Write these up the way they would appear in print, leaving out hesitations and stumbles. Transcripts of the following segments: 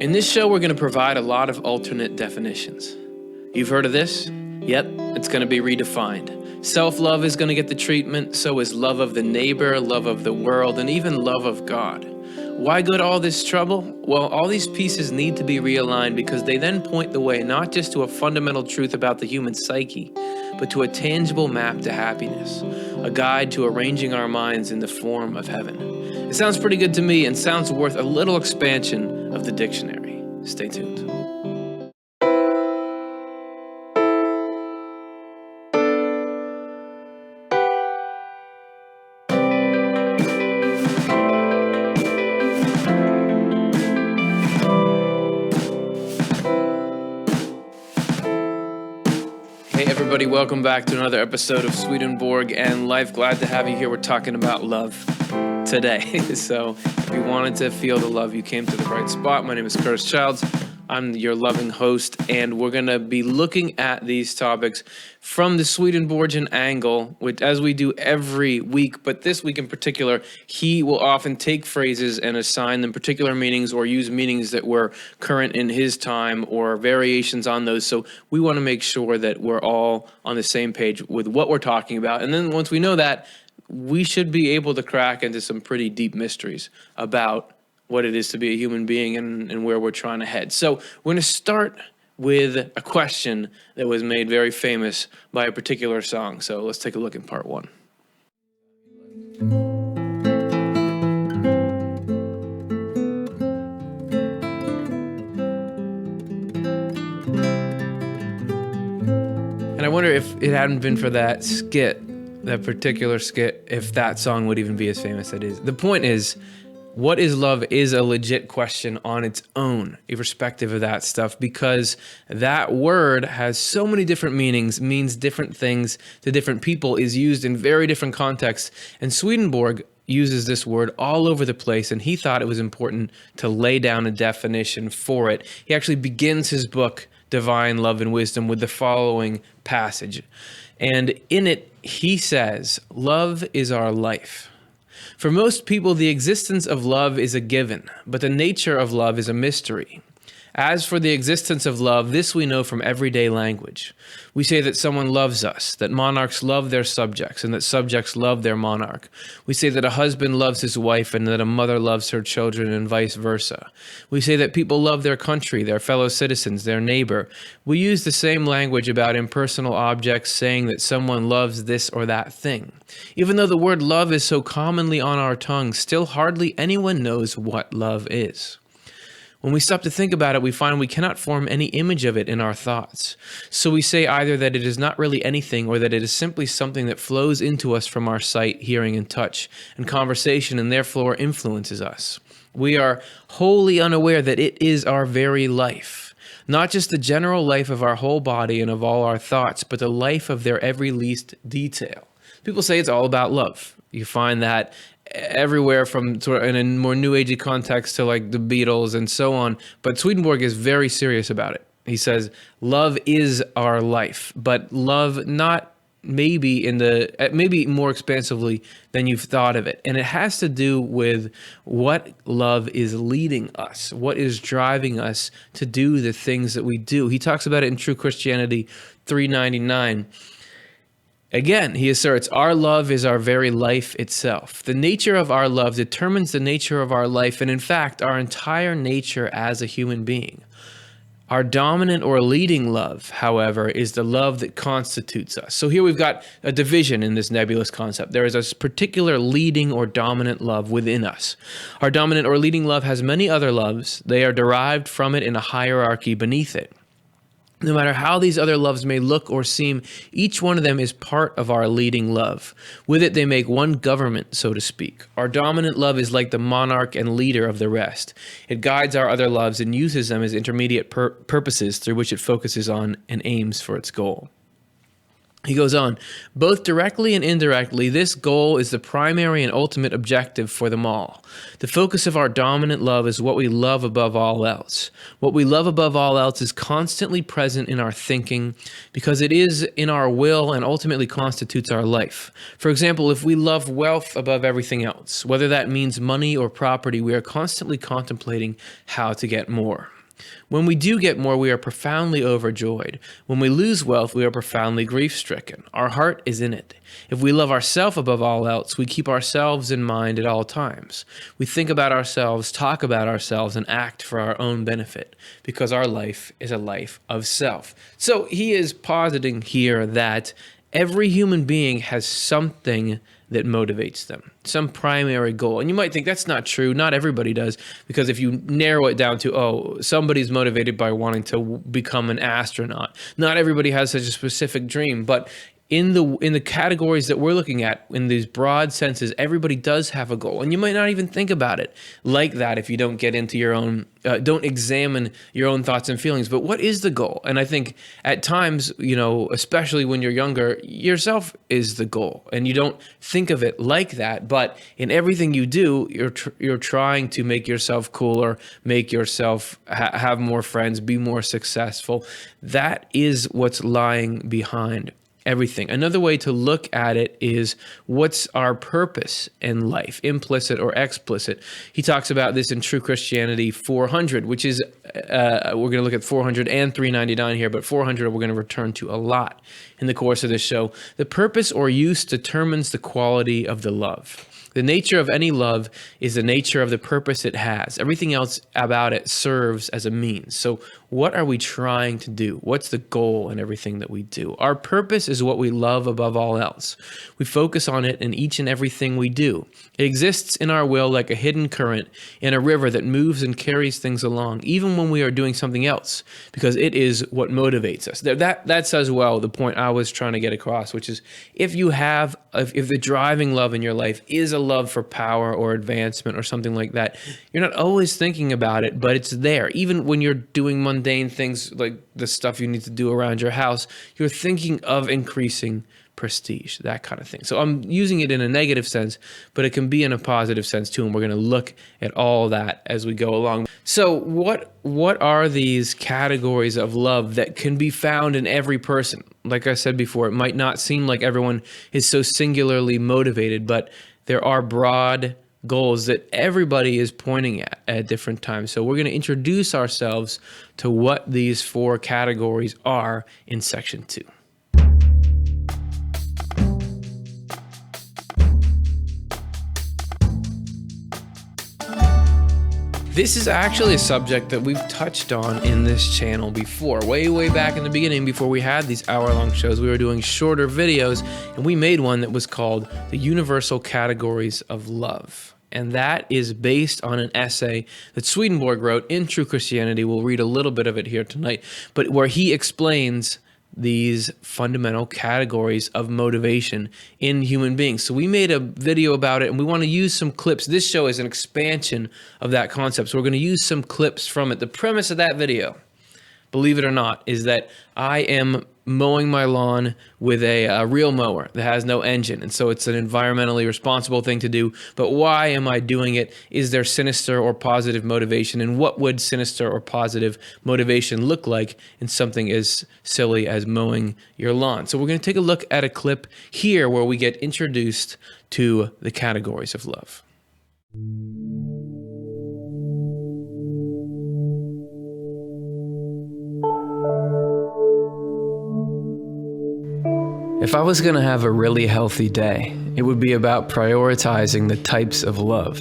In this show, we're going to provide a lot of alternate definitions. You've heard of this? Yep, it's going to be redefined. Self-love is going to get the treatment, so is love of the neighbor, love of the world, and even love of God. Why go to all this trouble? Well, all these pieces need to be realigned because they then point the way not just to a fundamental truth about the human psyche, but to a tangible map to happiness, a guide to arranging our minds in the form of heaven. It sounds pretty good to me and sounds worth a little expansion of the dictionary. Stay tuned. Everybody, welcome back to another episode of Swedenborg and Life. Glad to have you here. We're talking about love today. So if you wanted to feel the love, you came to the right spot. My name is Curtis Childs. I'm your loving host, and we're going to be looking at these topics from the Swedenborgian angle, which, as we do every week, but this week in particular, he will often take phrases and assign them particular meanings or use meanings that were current in his time or variations on those. So we want to make sure that we're all on the same page with what we're talking about. And then once we know that, we should be able to crack into some pretty deep mysteries about what it is to be a human being and where we're trying to head. So we're going to start with a question that was made very famous by a particular song. So let's take a look in part one. And I wonder if it hadn't been for that skit, that particular skit, if that song would even be as famous as it is. The point is, what is love is a legit question on its own, irrespective of that stuff, because that word has so many different meanings, means different things to different people, is used in very different contexts. And Swedenborg uses this word all over the place, and he thought it was important to lay down a definition for it. He actually begins his book, Divine Love and Wisdom, with the following passage. And in it, he says, "Love is our life. For most people, the existence of love is a given, but the nature of love is a mystery. As for the existence of love, this we know from everyday language. We say that someone loves us, that monarchs love their subjects, and that subjects love their monarch. We say that a husband loves his wife, and that a mother loves her children, and vice versa. We say that people love their country, their fellow citizens, their neighbor. We use the same language about impersonal objects, saying that someone loves this or that thing. Even though the word love is so commonly on our tongues, still hardly anyone knows what love is. When we stop to think about it, we find we cannot form any image of it in our thoughts. So we say either that it is not really anything or that it is simply something that flows into us from our sight, hearing, and touch, and conversation, and therefore influences us. We are wholly unaware that it is our very life. Not just the general life of our whole body and of all our thoughts, but the life of their every least detail. People say it's all about love. You find that everywhere from sort of in a more new agey context to like the Beatles and so on. But Swedenborg is very serious about it. He says, love is our life, but love not maybe maybe more expansively than you've thought of it. And it has to do with what love is leading us, what is driving us to do the things that we do. He talks about it in True Christianity 399. Again, he asserts, our love is our very life itself. The nature of our love determines the nature of our life, and in fact, our entire nature as a human being. Our dominant or leading love, however, is the love that constitutes us. So here we've got a division in this nebulous concept. There is a particular leading or dominant love within us. Our dominant or leading love has many other loves. They are derived from it in a hierarchy beneath it. No matter how these other loves may look or seem, each one of them is part of our leading love. With it, they make one government, so to speak. Our dominant love is like the monarch and leader of the rest. It guides our other loves and uses them as intermediate purposes through which it focuses on and aims for its goal. He goes on, both directly and indirectly, this goal is the primary and ultimate objective for them all. The focus of our dominant love is what we love above all else. What we love above all else is constantly present in our thinking because it is in our will and ultimately constitutes our life. For example, if we love wealth above everything else, whether that means money or property, we are constantly contemplating how to get more. When we do get more, we are profoundly overjoyed. When we lose wealth, we are profoundly grief-stricken. Our heart is in it. If we love ourselves above all else, we keep ourselves in mind at all times. We think about ourselves, talk about ourselves, and act for our own benefit, because our life is a life of self. So he is positing here that every human being has something that motivates them, some primary goal. And you might think that's not true. Not everybody does, because if you narrow it down to, oh, somebody's motivated by wanting to become an astronaut. Not everybody has such a specific dream, but in the categories that we're looking at, in these broad senses, everybody does have a goal. And you might not even think about it like that if you don't get into your own, don't examine your own thoughts and feelings. But what is the goal? And I think at times, especially when you're younger, yourself is the goal. And you don't think of it like that. But in everything you do, you're trying to make yourself cooler, make yourself have more friends, be more successful. That is what's lying behind everything. Another way to look at it is, what's our purpose in life, implicit or explicit? He talks about this in True Christianity 400, which is, we're going to look at 400 and 399 here, but 400 we're going to return to a lot in the course of this show. The purpose or use determines the quality of the love. The nature of any love is the nature of the purpose it has. Everything else about it serves as a means. So what are we trying to do? What's the goal in everything that we do? Our purpose is what we love above all else. We focus on it in each and everything we do. It exists in our will like a hidden current in a river that moves and carries things along, even when we are doing something else, because it is what motivates us. That says well the point I was trying to get across, which is if the driving love in your life is a love for power or advancement or something like that, you're not always thinking about it, but it's there. Even when you're doing mundane things like the stuff you need to do around your house, you're thinking of increasing prestige, that kind of thing. So I'm using it in a negative sense, but it can be in a positive sense too, and we're going to look at all that as we go along. So what are these categories of love that can be found in every person? Like I said before, it might not seem like everyone is so singularly motivated, but there are broad goals that everybody is pointing at different times. So we're going to introduce ourselves to what these four categories are in section 2. This is actually a subject that we've touched on in this channel before. Way back in the beginning, before we had these hour-long shows, we were doing shorter videos, and we made one that was called The Universal Categories of Love. And that is based on an essay that Swedenborg wrote in True Christianity. We'll read a little bit of it here tonight, but where he explains these fundamental categories of motivation in human beings. So we made a video about it, and we want to use some clips. This show is an expansion of that concept, so we're going to use some clips from it. The premise of that video, believe it or not, is that I am mowing my lawn with a real mower that has no engine. And so it's an environmentally responsible thing to do. But why am I doing it? Is there sinister or positive motivation? And what would sinister or positive motivation look like in something as silly as mowing your lawn? So we're going to take a look at a clip here where we get introduced to the categories of love. If I was going to have a really healthy day, it would be about prioritizing the types of love.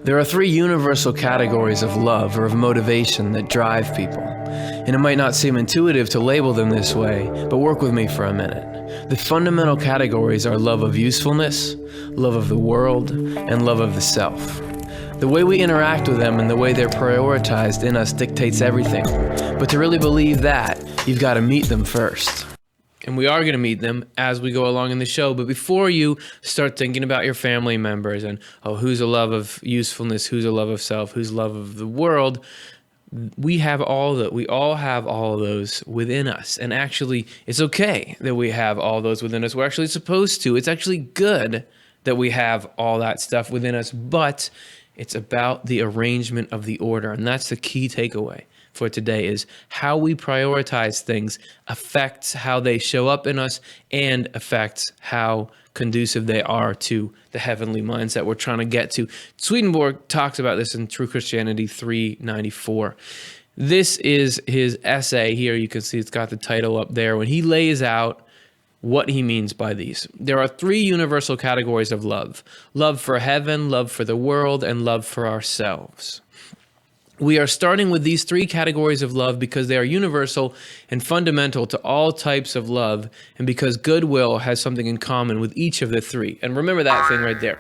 There are 3 universal categories of love or of motivation that drive people. And it might not seem intuitive to label them this way, but work with me for a minute. The fundamental categories are love of usefulness, love of the world, and love of the self. The way we interact with them and the way they're prioritized in us dictates everything. But to really believe that, you've got to meet them first. And we are going to meet them as we go along in the show. But before you start thinking about your family members and, who's a love of usefulness, who's a love of self, who's love of the world, we all have all of those within us. And actually, it's okay that we have all those within us. We're actually supposed to. It's actually good that we have all that stuff within us, but it's about the arrangement of the order. And that's the key takeaway for today, is how we prioritize things affects how they show up in us and affects how conducive they are to the heavenly mindset we're trying to get to. Swedenborg talks about this in True Christianity 394. This is his essay here. You can see it's got the title up there, when he lays out what he means by these. There are three universal categories of love: love for heaven, love for the world, and love for ourselves. We are starting with these three categories of love because they are universal and fundamental to all types of love, and because Goodwill has something in common with each of the three. And remember that thing right there.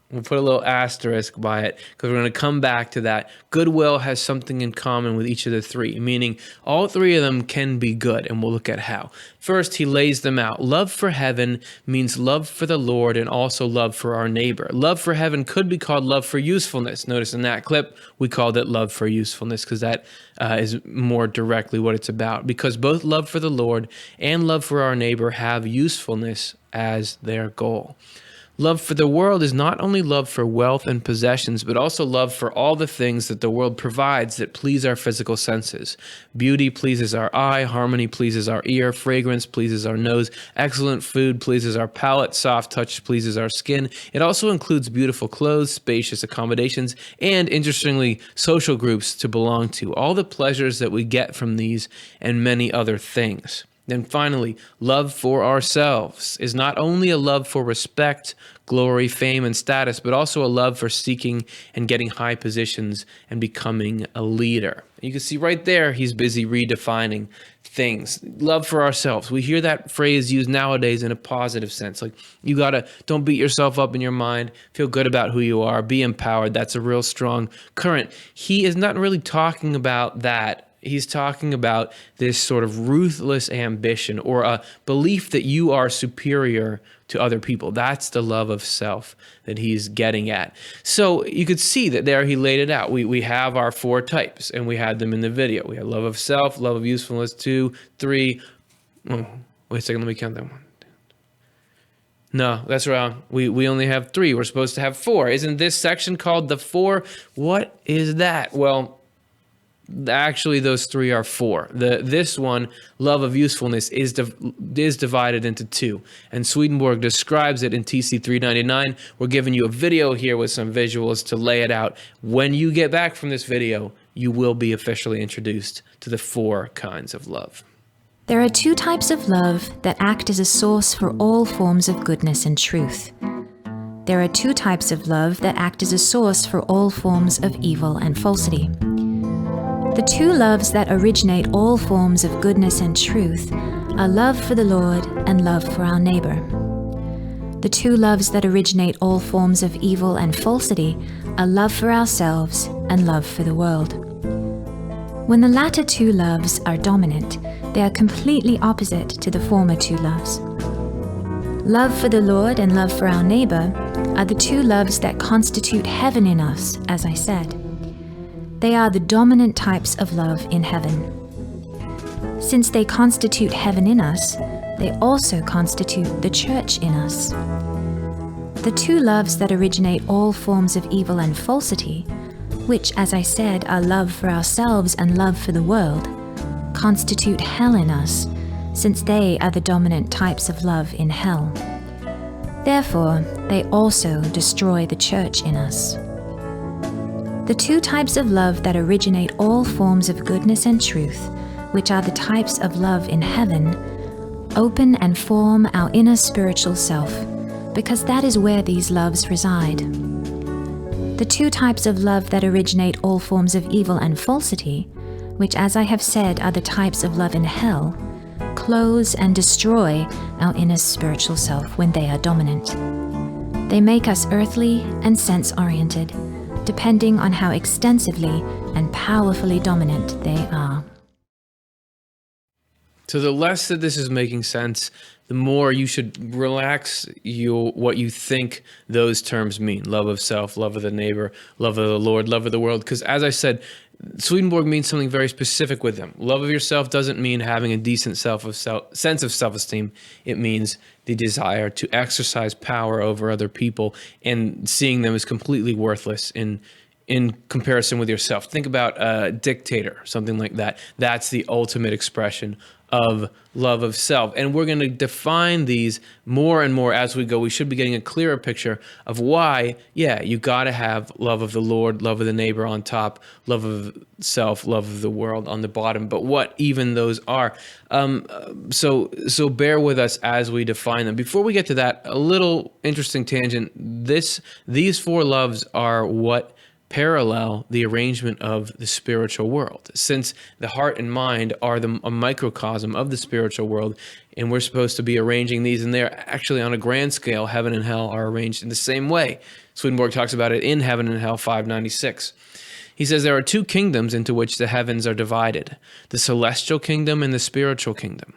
We'll put a little asterisk by it because we're going to come back to that. Goodwill has something in common with each of the three, meaning all three of them can be good, and we'll look at how. First, he lays them out. Love for heaven means love for the Lord and also love for our neighbor. Love for heaven could be called love for usefulness. Notice in that clip, we called it love for usefulness because that is more directly what it's about. Because both love for the Lord and love for our neighbor have usefulness as their goal. Love for the world is not only love for wealth and possessions, but also love for all the things that the world provides that please our physical senses. Beauty pleases our eye, harmony pleases our ear, fragrance pleases our nose, excellent food pleases our palate, soft touch pleases our skin. It also includes beautiful clothes, spacious accommodations, and, interestingly, social groups to belong to. All the pleasures that we get from these and many other things. Then finally, love for ourselves is not only a love for respect, glory, fame, and status, but also a love for seeking and getting high positions and becoming a leader. You can see right there, he's busy redefining things. Love for ourselves. We hear that phrase used nowadays in a positive sense. Like, don't beat yourself up in your mind, feel good about who you are, be empowered. That's a real strong current. He is not really talking about that. He's talking about this sort of ruthless ambition or a belief that you are superior to other people. That's the love of self that he's getting at. So you could see that there he laid it out. We have our four types, and we had them in the video. We had love of self, love of usefulness, 2, 3. Oh, wait a second, let me count that one. No, that's wrong. We only have 3. We're supposed to have 4. Isn't this section called the 4? What is that? Well, actually, those 3 are 4. This one, love of usefulness, is divided into 2. And Swedenborg describes it in TC 399. We're giving you a video here with some visuals to lay it out. When you get back from this video, you will be officially introduced to the 4 kinds of love. There are 2 types of love that act as a source for all forms of goodness and truth. There are 2 types of love that act as a source for all forms of evil and falsity. The 2 loves that originate all forms of goodness and truth are love for the Lord and love for our neighbor. The 2 loves that originate all forms of evil and falsity are love for ourselves and love for the world. When the latter 2 loves are dominant, they are completely opposite to the former 2 loves. Love for the Lord and love for our neighbor are the 2 loves that constitute heaven in us, as I said. They are the dominant types of love in heaven. Since they constitute heaven in us, they also constitute the church in us. The 2 loves that originate all forms of evil and falsity, which, as I said, are love for ourselves and love for the world, constitute hell in us, since they are the dominant types of love in hell. Therefore, they also destroy the church in us. The 2 types of love that originate all forms of goodness and truth, which are the types of love in heaven, open and form our inner spiritual self, because that is where these loves reside. The 2 types of love that originate all forms of evil and falsity, which, as I have said, are the types of love in hell, close and destroy our inner spiritual self when they are dominant. They make us earthly and sense-oriented, depending on how extensively and powerfully dominant they are. So the less that this is making sense, the more you should relax what you think those terms mean. Love of self, love of the neighbor, love of the Lord, love of the world. Because as I said, Swedenborg means something very specific with them. Love of yourself doesn't mean having a decent sense of self-esteem. It means the desire to exercise power over other people and seeing them as completely worthless in comparison with yourself. Think about a dictator, something like that. That's the ultimate expression of love of self. And we're going to define these more and more as we go. We should be getting a clearer picture of why, you got to have love of the Lord, love of the neighbor on top, love of self, love of the world on the bottom, but what even those are. So bear with us as we define them. Before we get to that, a little interesting tangent. These four loves are what parallel the arrangement of the spiritual world, since the heart and mind are a microcosm of the spiritual world, and we're supposed to be arranging these, and they're actually on a grand scale. Heaven and hell are arranged in the same way. Swedenborg talks about it in Heaven and Hell 596. He says there are two kingdoms into which the heavens are divided, the celestial kingdom and the spiritual kingdom.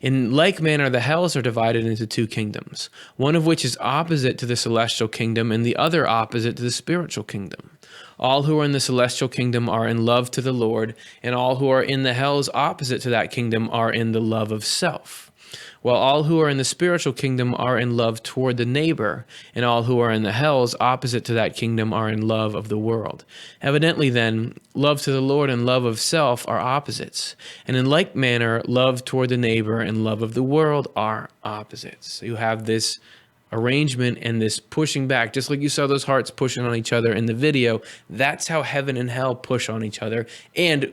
In like manner, the hells are divided into two kingdoms, one of which is opposite to the celestial kingdom and the other opposite to the spiritual kingdom. All who are in the celestial kingdom are in love to the Lord, and all who are in the hells opposite to that kingdom are in the love of self. While all who are in the spiritual kingdom are in love toward the neighbor, and all who are in the hells opposite to that kingdom are in love of the world. Evidently then, love to the Lord and love of self are opposites, and in like manner, love toward the neighbor and love of the world are opposites. So you have this arrangement and this pushing back, just like you saw those hearts pushing on each other in the video. That's how heaven and hell push on each other. And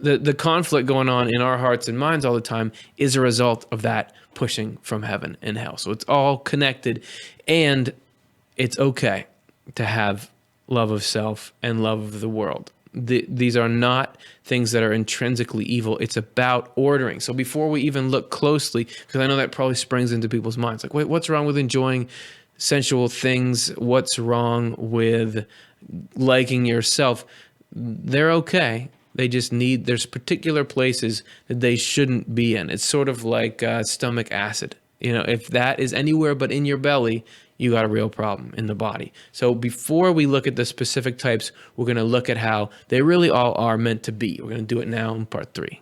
the conflict going on in our hearts and minds all the time is a result of that pushing from heaven and hell. So it's all connected, and it's okay to have love of self and love of the world. These are not things that are intrinsically evil. It's about ordering. So before we even look closely, because I know that probably springs into people's minds, like, wait, what's wrong with enjoying sensual things? What's wrong with liking yourself? They're okay. They just there's particular places that they shouldn't be in. It's sort of like stomach acid. If that is anywhere but in your belly, you got a real problem in the body. So before we look at the specific types, we're going to look at how they really all are meant to be. We're going to do it now in part 3.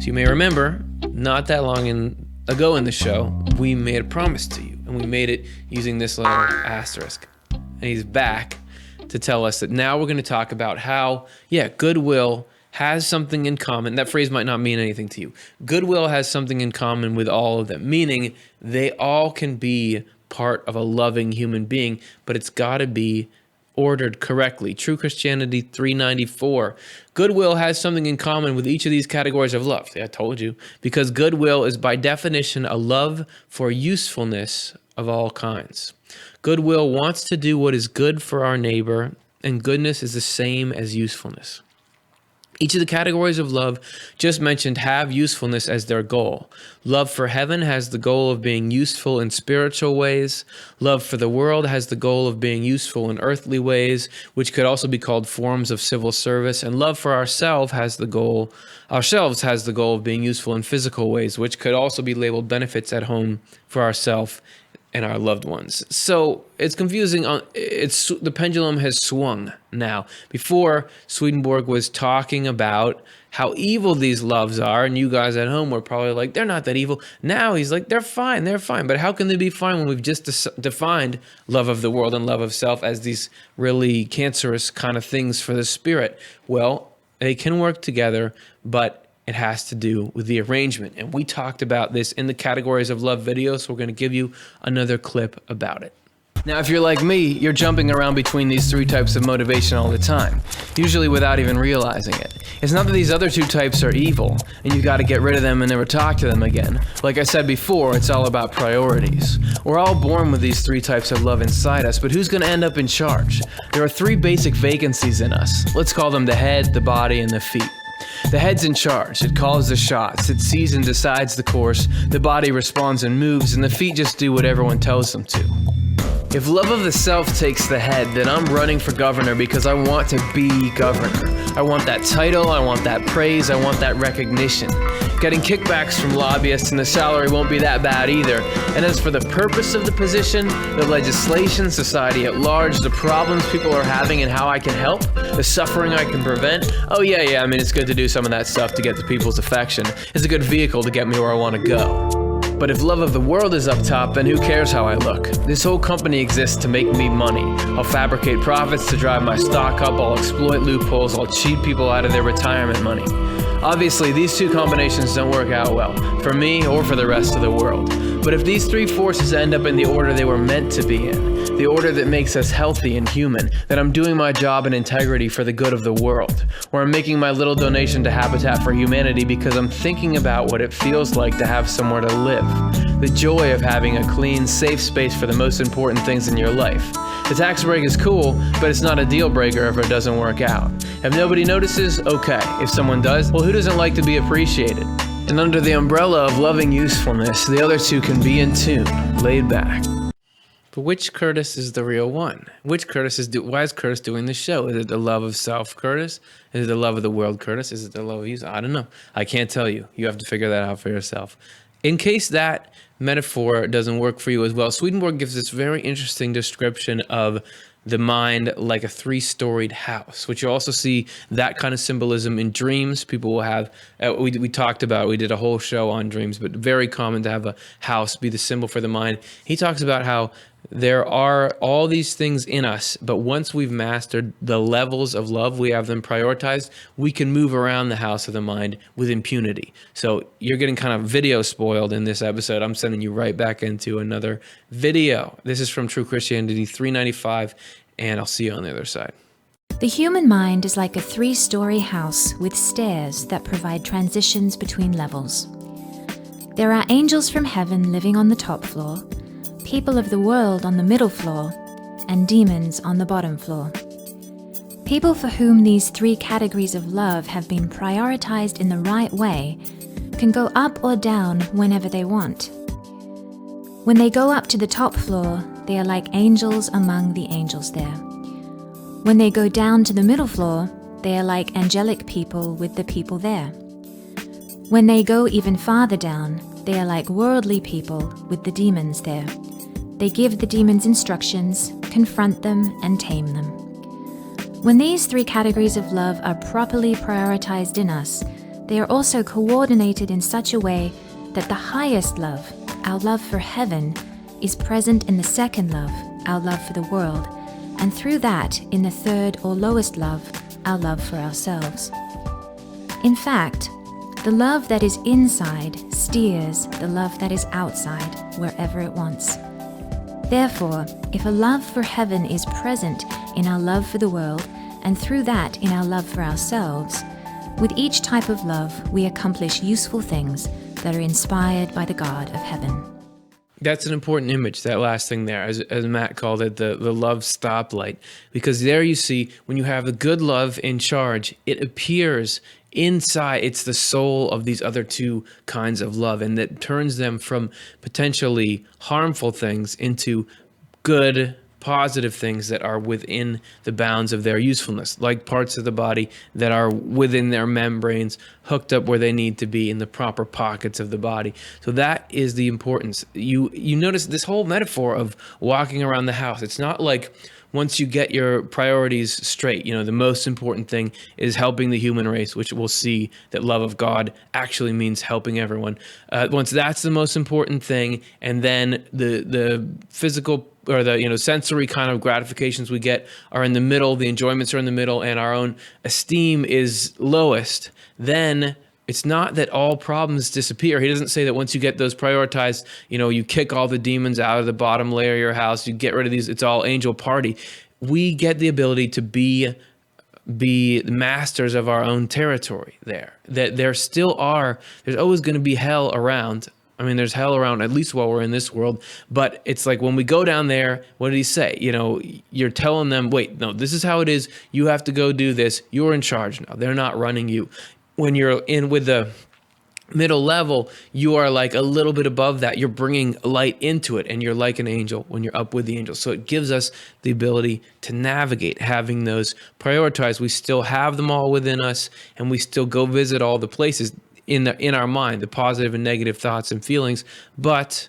So you may remember, not that long ago in the show, we made a promise to you, and we made it using this little asterisk. And he's back to tell us that now we're going to talk about how, Goodwill has something in common. That phrase might not mean anything to you. Goodwill has something in common with all of them, meaning they all can be part of a loving human being, but it's got to be ordered correctly. True Christianity 394. Goodwill has something in common with each of these categories of love. See, I told you. Because goodwill is by definition a love for usefulness of all kinds. Goodwill wants to do what is good for our neighbor, and goodness is the same as usefulness. Each of the categories of love just mentioned have usefulness as their goal. Love for heaven has the goal of being useful in spiritual ways. Love for the world has the goal of being useful in earthly ways, which could also be called forms of civil service. And love for ourselves has the goal of being useful in physical ways, which could also be labeled benefits at home for ourselves and our loved ones. So it's confusing. The pendulum has swung now. Before, Swedenborg was talking about how evil these loves are, and you guys at home were probably like, they're not that evil. Now he's like, they're fine. But how can they be fine when we've just defined love of the world and love of self as these really cancerous kind of things for the spirit? Well, they can work together, but it has to do with the arrangement. And we talked about this in the categories of love video, so we're going to give you another clip about it. Now, if you're like me, you're jumping around between these three types of motivation all the time, usually without even realizing it. It's not that these other two types are evil, and you've got to get rid of them and never talk to them again. Like I said before, it's all about priorities. We're all born with these three types of love inside us, but who's going to end up in charge? There are three basic vacancies in us. Let's call them the head, the body, and the feet. The head's in charge. It calls the shots. It sees and decides the course. The body responds and moves, and the feet just do what everyone tells them to. If love of the self takes the head, then I'm running for governor because I want to be governor. I want that title, I want that praise, I want that recognition. Getting kickbacks from lobbyists and the salary won't be that bad either. And as for the purpose of the position, the legislation, society at large, the problems people are having and how I can help, the suffering I can prevent, oh yeah, I mean, it's good to do some of that stuff to get the people's affection. It's a good vehicle to get me where I want to go. But if love of the world is up top, then who cares how I look? This whole company exists to make me money. I'll fabricate profits to drive my stock up, I'll exploit loopholes, I'll cheat people out of their retirement money. Obviously, these two combinations don't work out well, for me or for the rest of the world. But if these three forces end up in the order they were meant to be in, the order that makes us healthy and human, then I'm doing my job in integrity for the good of the world, or I'm making my little donation to Habitat for Humanity because I'm thinking about what it feels like to have somewhere to live, the joy of having a clean, safe space for the most important things in your life. The tax break is cool, but it's not a deal breaker if it doesn't work out. If nobody notices, okay. If someone does, well, who doesn't like to be appreciated? And under the umbrella of loving usefulness, the other two can be in tune, laid back. But which Curtis is the real one? Which Curtis is, why is Curtis doing this show? Is it the love of self, Curtis? Is it the love of the world, Curtis? Is it the love of you? I don't know. I can't tell you. You have to figure that out for yourself. In case that metaphor doesn't work for you as well, Swedenborg gives this very interesting description of the mind like a three-storied house, which you also see that kind of symbolism in dreams. People will have, we did a whole show on dreams, but very common to have a house be the symbol for the mind. He talks about how there are all these things in us, but once we've mastered the levels of love, we have them prioritized, we can move around the house of the mind with impunity. So you're getting kind of video spoiled in this episode. I'm sending you right back into another video. This is from True Christianity 395, and I'll see you on the other side. The human mind is like a three-story house with stairs that provide transitions between levels. There are angels from heaven living on the top floor, people of the world on the middle floor, and demons on the bottom floor. People for whom these three categories of love have been prioritized in the right way can go up or down whenever they want. When they go up to the top floor, they are like angels among the angels there. When they go down to the middle floor, they are like angelic people with the people there. When they go even farther down, they are like worldly people with the demons there. They give the demons instructions, confront them, and tame them. When these three categories of love are properly prioritized in us, they are also coordinated in such a way that the highest love, our love for heaven, is present in the second love, our love for the world, and through that, in the third or lowest love, our love for ourselves. In fact, the love that is inside steers the love that is outside wherever it wants. Therefore, if a love for heaven is present in our love for the world, and through that in our love for ourselves, with each type of love we accomplish useful things that are inspired by the God of heaven. That's an important image, that last thing there, as Matt called it, the love stoplight. Because there you see, when you have the good love in charge, it appears inside, it's the soul of these other two kinds of love, and that turns them from potentially harmful things into good, positive things that are within the bounds of their usefulness, like parts of the body that are within their membranes, hooked up where they need to be in the proper pockets of the body. So that is the importance. You notice this whole metaphor of walking around the house. It's not like once you get your priorities straight, the most important thing is helping the human race, which we'll see that love of God actually means helping everyone. Once that's the most important thing, and then the physical or the sensory kind of gratifications we get are in the middle, the enjoyments are in the middle, and our own esteem is lowest, then it's not that all problems disappear. He doesn't say that once you get those prioritized, you kick all the demons out of the bottom layer of your house, you get rid of these, it's all angel party. We get the ability to be the masters of our own territory there. That there's always going to be hell around. I mean, there's hell around, at least while we're in this world. But it's like when we go down there, what did he say? You're telling them, wait, no, this is how it is. You have to go do this. You're in charge now. They're not running you. When you're in with the Middle level, you are like a little bit above that. You're bringing light into it, and you're like an angel when you're up with the angels. So it gives us the ability to navigate, having those prioritized. We still have them all within us, and we still go visit all the places in our mind, the positive and negative thoughts and feelings, but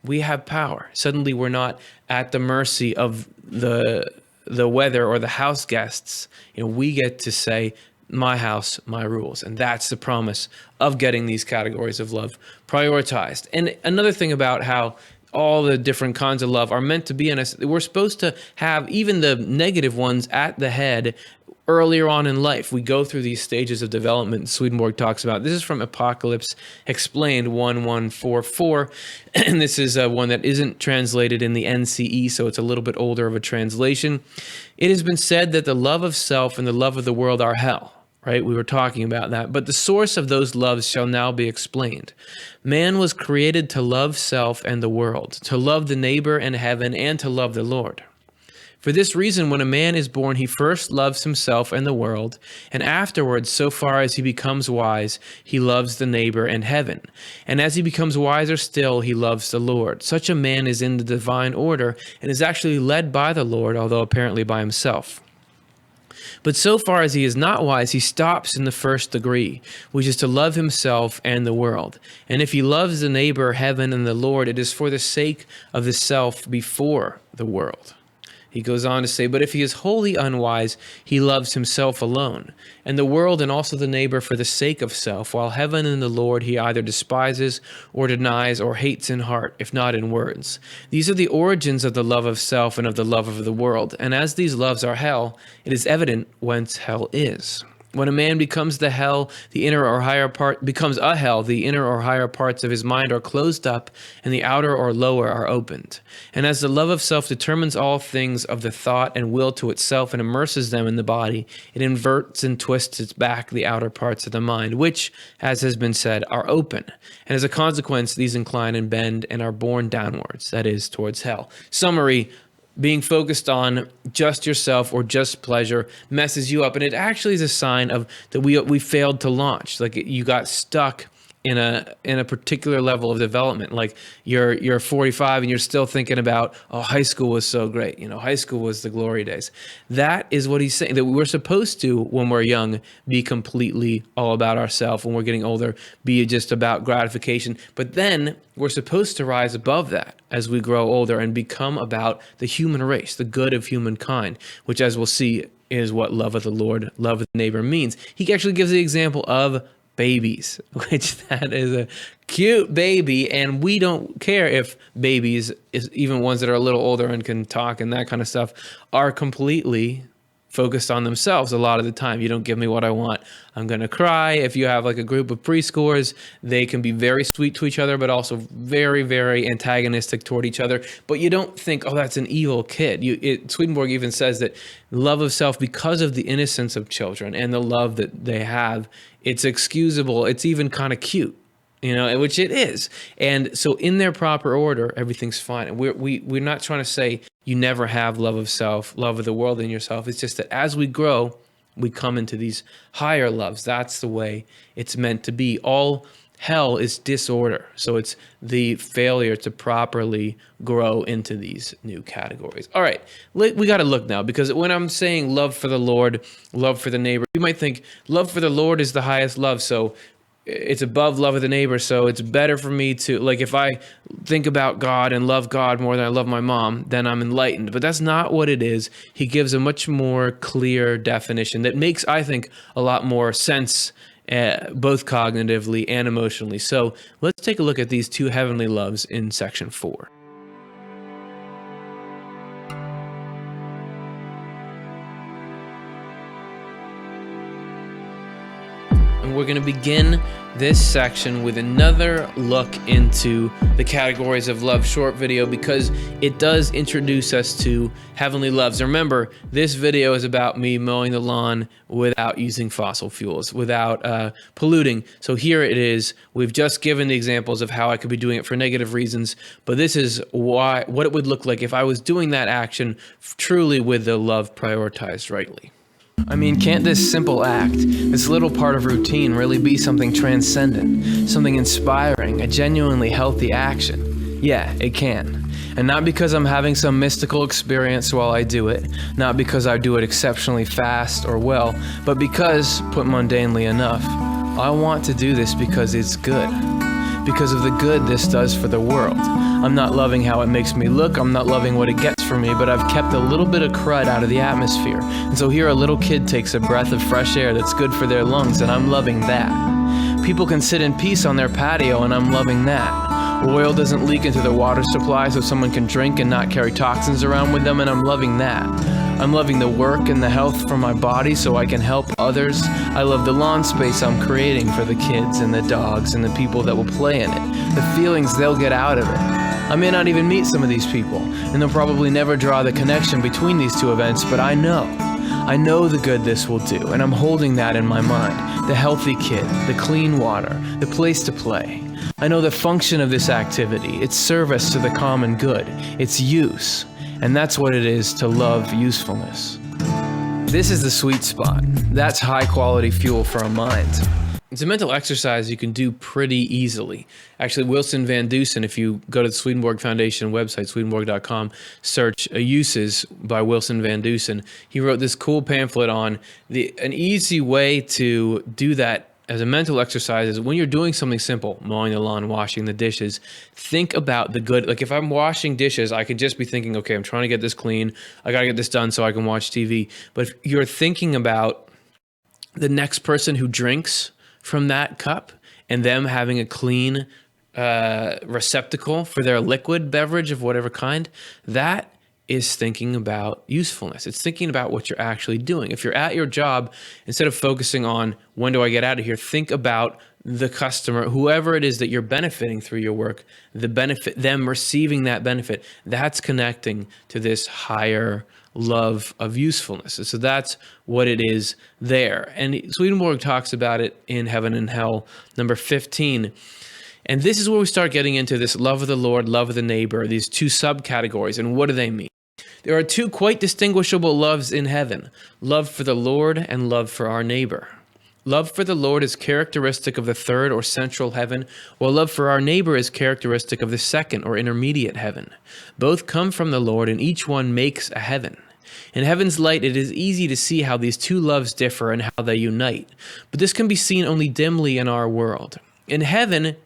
we have power. Suddenly we're not at the mercy of the weather or the house guests. We get to say, my house, my rules. And that's the promise of getting these categories of love prioritized. And another thing about how all the different kinds of love are meant to be in us, we're supposed to have even the negative ones at the head earlier on in life. We go through these stages of development Swedenborg talks about. This is from Apocalypse Explained 1144. And this is one that isn't translated in the NCE, so it's a little bit older of a translation. It has been said that the love of self and the love of the world are hell. Right? We were talking about that. But the source of those loves shall now be explained. Man was created to love self and the world, to love the neighbor and heaven, and to love the Lord. For this reason, when a man is born, he first loves himself and the world, and afterwards, so far as he becomes wise, he loves the neighbor and heaven. And as he becomes wiser still, he loves the Lord. Such a man is in the divine order and is actually led by the Lord, although apparently by himself. But so far as he is not wise, he stops in the first degree, which is to love himself and the world. And if he loves the neighbor, heaven, and the Lord, it is for the sake of the self before the world. He goes on to say, but if he is wholly unwise, he loves himself alone, and the world and also the neighbor for the sake of self, while heaven and the Lord he either despises or denies or hates in heart, if not in words. These are the origins of the love of self and of the love of the world, and as these loves are hell, it is evident whence hell is. When a man becomes the hell, the inner or higher part becomes a hell, the inner or higher parts of his mind are closed up, and the outer or lower are opened. And as the love of self determines all things of the thought and will to itself and immerses them in the body, it inverts and twists its back the outer parts of the mind, which, as has been said, are open. And as a consequence, these incline and bend and are borne downwards, that is, towards hell. Summary: being focused on just yourself or just pleasure messes you up. And it actually is a sign of that we failed to launch. Like you got stuck in a particular level of development. Like you're 45 and you're still thinking about, oh, high school was so great. High school was the glory days. That is what he's saying, that we're supposed to, when we're young, be completely all about ourselves. When we're getting older, be just about gratification. But then we're supposed to rise above that as we grow older and become about the human race, the good of humankind, which, as we'll see, is what love of the Lord, love of the neighbor means. He actually gives the example of babies, which that is a cute baby, and we don't care if babies, even ones that are a little older and can talk and that kind of stuff, are completely focused on themselves a lot of the time. You don't give me what I want, I'm going to cry. If you have like a group of preschoolers, they can be very sweet to each other, but also very, very antagonistic toward each other. But you don't think, oh, that's an evil kid. Swedenborg even says that love of self, because of the innocence of children and the love that they have, it's excusable. It's even kind of cute, which it is. And so in their proper order, everything's fine. And we're not trying to say you never have love of self, love of the world in yourself. It's just that as we grow, we come into these higher loves. That's the way it's meant to be. All hell is disorder. So it's the failure to properly grow into these new categories. All right, we got to look now, because when I'm saying love for the Lord, love for the neighbor, you might think love for the Lord is the highest love. So it's above love of the neighbor. So it's better for me to, like, if I think about God and love God more than I love my mom, then I'm enlightened. But that's not what it is. He gives a much more clear definition that makes, I think, a lot more sense, both cognitively and emotionally. So let's take a look at these two heavenly loves in section 4. And we're going to begin this section with another look into the categories of love short video, because it does introduce us to heavenly loves. Remember, this video is about me mowing the lawn without using fossil fuels, without polluting. So here it is. We've just given the examples of how I could be doing it for negative reasons, but this is what it would look like if I was doing that action truly with the love prioritized rightly. I mean, can't this simple act, this little part of routine, really be something transcendent, something inspiring, a genuinely healthy action? Yeah, it can. And not because I'm having some mystical experience while I do it, not because I do it exceptionally fast or well, but because, put mundanely enough, I want to do this because it's good. Because of the good this does for the world. I'm not loving how it makes me look, I'm not loving what it gets for me, but I've kept a little bit of crud out of the atmosphere. And so here a little kid takes a breath of fresh air that's good for their lungs, and I'm loving that. People can sit in peace on their patio, and I'm loving that. Oil doesn't leak into the water supply so someone can drink and not carry toxins around with them, and I'm loving that. I'm loving the work and the health for my body so I can help others. I love the lawn space I'm creating for the kids and the dogs and the people that will play in it, the feelings they'll get out of it. I may not even meet some of these people, and they'll probably never draw the connection between these two events, but I know the good this will do, and I'm holding that in my mind. The healthy kid, the clean water, the place to play. I know the function of this activity, its service to the common good, its use, and that's what it is to love usefulness. This is the sweet spot. That's high quality fuel for a mind. It's a mental exercise you can do pretty easily. Actually, Wilson Van Dusen, if you go to the Swedenborg Foundation website, swedenborg.com, search Uses by Wilson Van Dusen, he wrote this cool pamphlet on an easy way to do that as a mental exercise is when you're doing something simple, mowing the lawn, washing the dishes, think about the good. Like if I'm washing dishes, I could just be thinking, okay, I'm trying to get this clean. I got to get this done so I can watch TV. But if you're thinking about the next person who drinks from that cup and them having a clean receptacle for their liquid beverage of whatever kind, that is thinking about usefulness. It's thinking about what you're actually doing. If you're at your job, instead of focusing on when do I get out of here, think about the customer, whoever it is that you're benefiting through your work, the benefit, them receiving that benefit. That's connecting to this higher love of usefulness. So that's what it is there. And Swedenborg talks about it in Heaven and Hell, number 15. And this is where we start getting into this love of the Lord, love of the neighbor, these two subcategories. And what do they mean? There are two quite distinguishable loves in heaven, love for the Lord and love for our neighbor. Love for the Lord is characteristic of the third or central heaven, while love for our neighbor is characteristic of the second or intermediate heaven. Both come from the Lord, and each one makes a heaven. In heaven's light, it is easy to see how these two loves differ and how they unite, but this can be seen only dimly in our world. In heaven,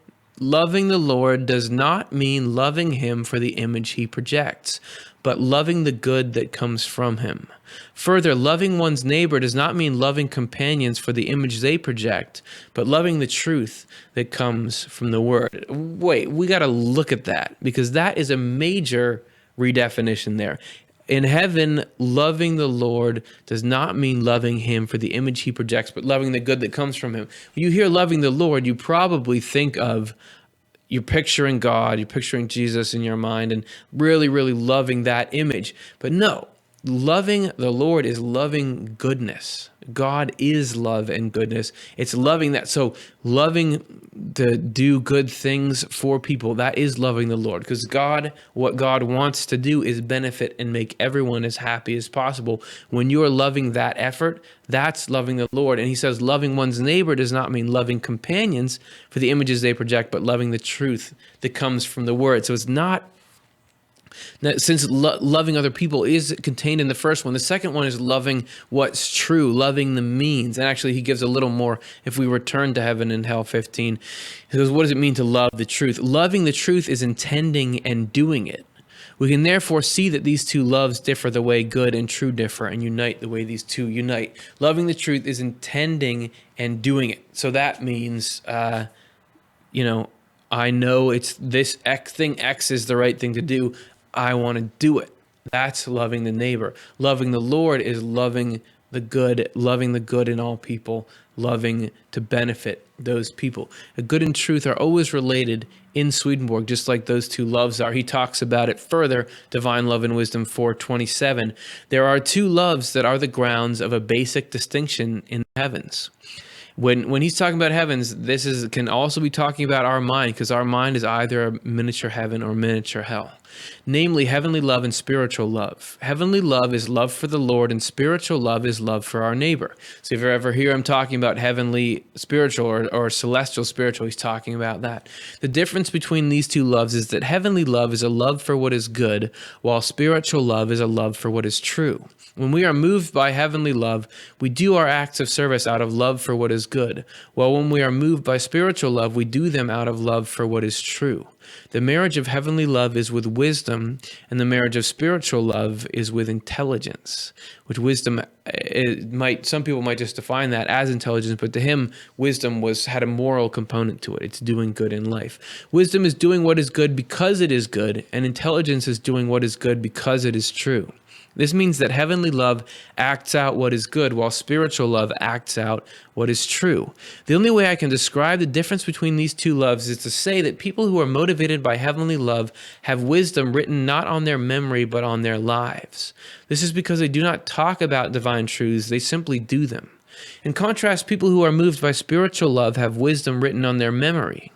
loving the Lord does not mean loving him for the image he projects, but loving the good that comes from him. Further, loving one's neighbor does not mean loving companions for the image they project, but loving the truth that comes from the word. Wait, we got to look at that, because that is a major redefinition there. In heaven, loving the Lord does not mean loving him for the image he projects, but loving the good that comes from him. When you hear loving the Lord, you probably think of, you're picturing God, you're picturing Jesus in your mind and really, really loving that image. But no, loving the Lord is loving goodness. God is love and goodness. It's loving that. So loving to do good things for people, that is loving the Lord. Because God, what God wants to do is benefit and make everyone as happy as possible. When you are loving that effort, that's loving the Lord. And he says loving one's neighbor does not mean loving companions for the images they project, but loving the truth that comes from the word. So it's not, since loving other people is contained in the first one, the second one is loving what's true, loving the means. And actually, he gives a little more if we return to Heaven and Hell 15. He says, what does it mean to love the truth? Loving the truth is intending and doing it. We can therefore see that these two loves differ the way good and true differ, and unite the way these two unite. Loving the truth is intending and doing it. So that means, I know it's this thing X is the right thing to do. I want to do it. That's loving the neighbor. Loving the Lord is loving the good in all people, loving to benefit those people. The good and truth are always related in Swedenborg, just like those two loves are. He talks about it further, Divine Love and Wisdom 4:27. There are two loves that are the grounds of a basic distinction in the heavens. When he's talking about heavens, can also be talking about our mind, because our mind is either a miniature heaven or miniature hell. Namely, heavenly love and spiritual love. Heavenly love is love for the Lord, and spiritual love is love for our neighbor. So if you ever hear him talking about heavenly spiritual or celestial spiritual, he's talking about that. The difference between these two loves is that heavenly love is a love for what is good, while spiritual love is a love for what is true. When we are moved by heavenly love, we do our acts of service out of love for what is good, while when we are moved by spiritual love, we do them out of love for what is true. The marriage of heavenly love is with wisdom, and the marriage of spiritual love is with intelligence. Which wisdom, some people might just define that as intelligence, but to him, wisdom had a moral component to it. It's doing good in life. Wisdom is doing what is good because it is good, and intelligence is doing what is good because it is true. This means that heavenly love acts out what is good, while spiritual love acts out what is true. The only way I can describe the difference between these two loves is to say that people who are motivated by heavenly love have wisdom written not on their memory, but on their lives. This is because they do not talk about divine truths, they simply do them. In contrast, people who are moved by spiritual love have wisdom written on their memory.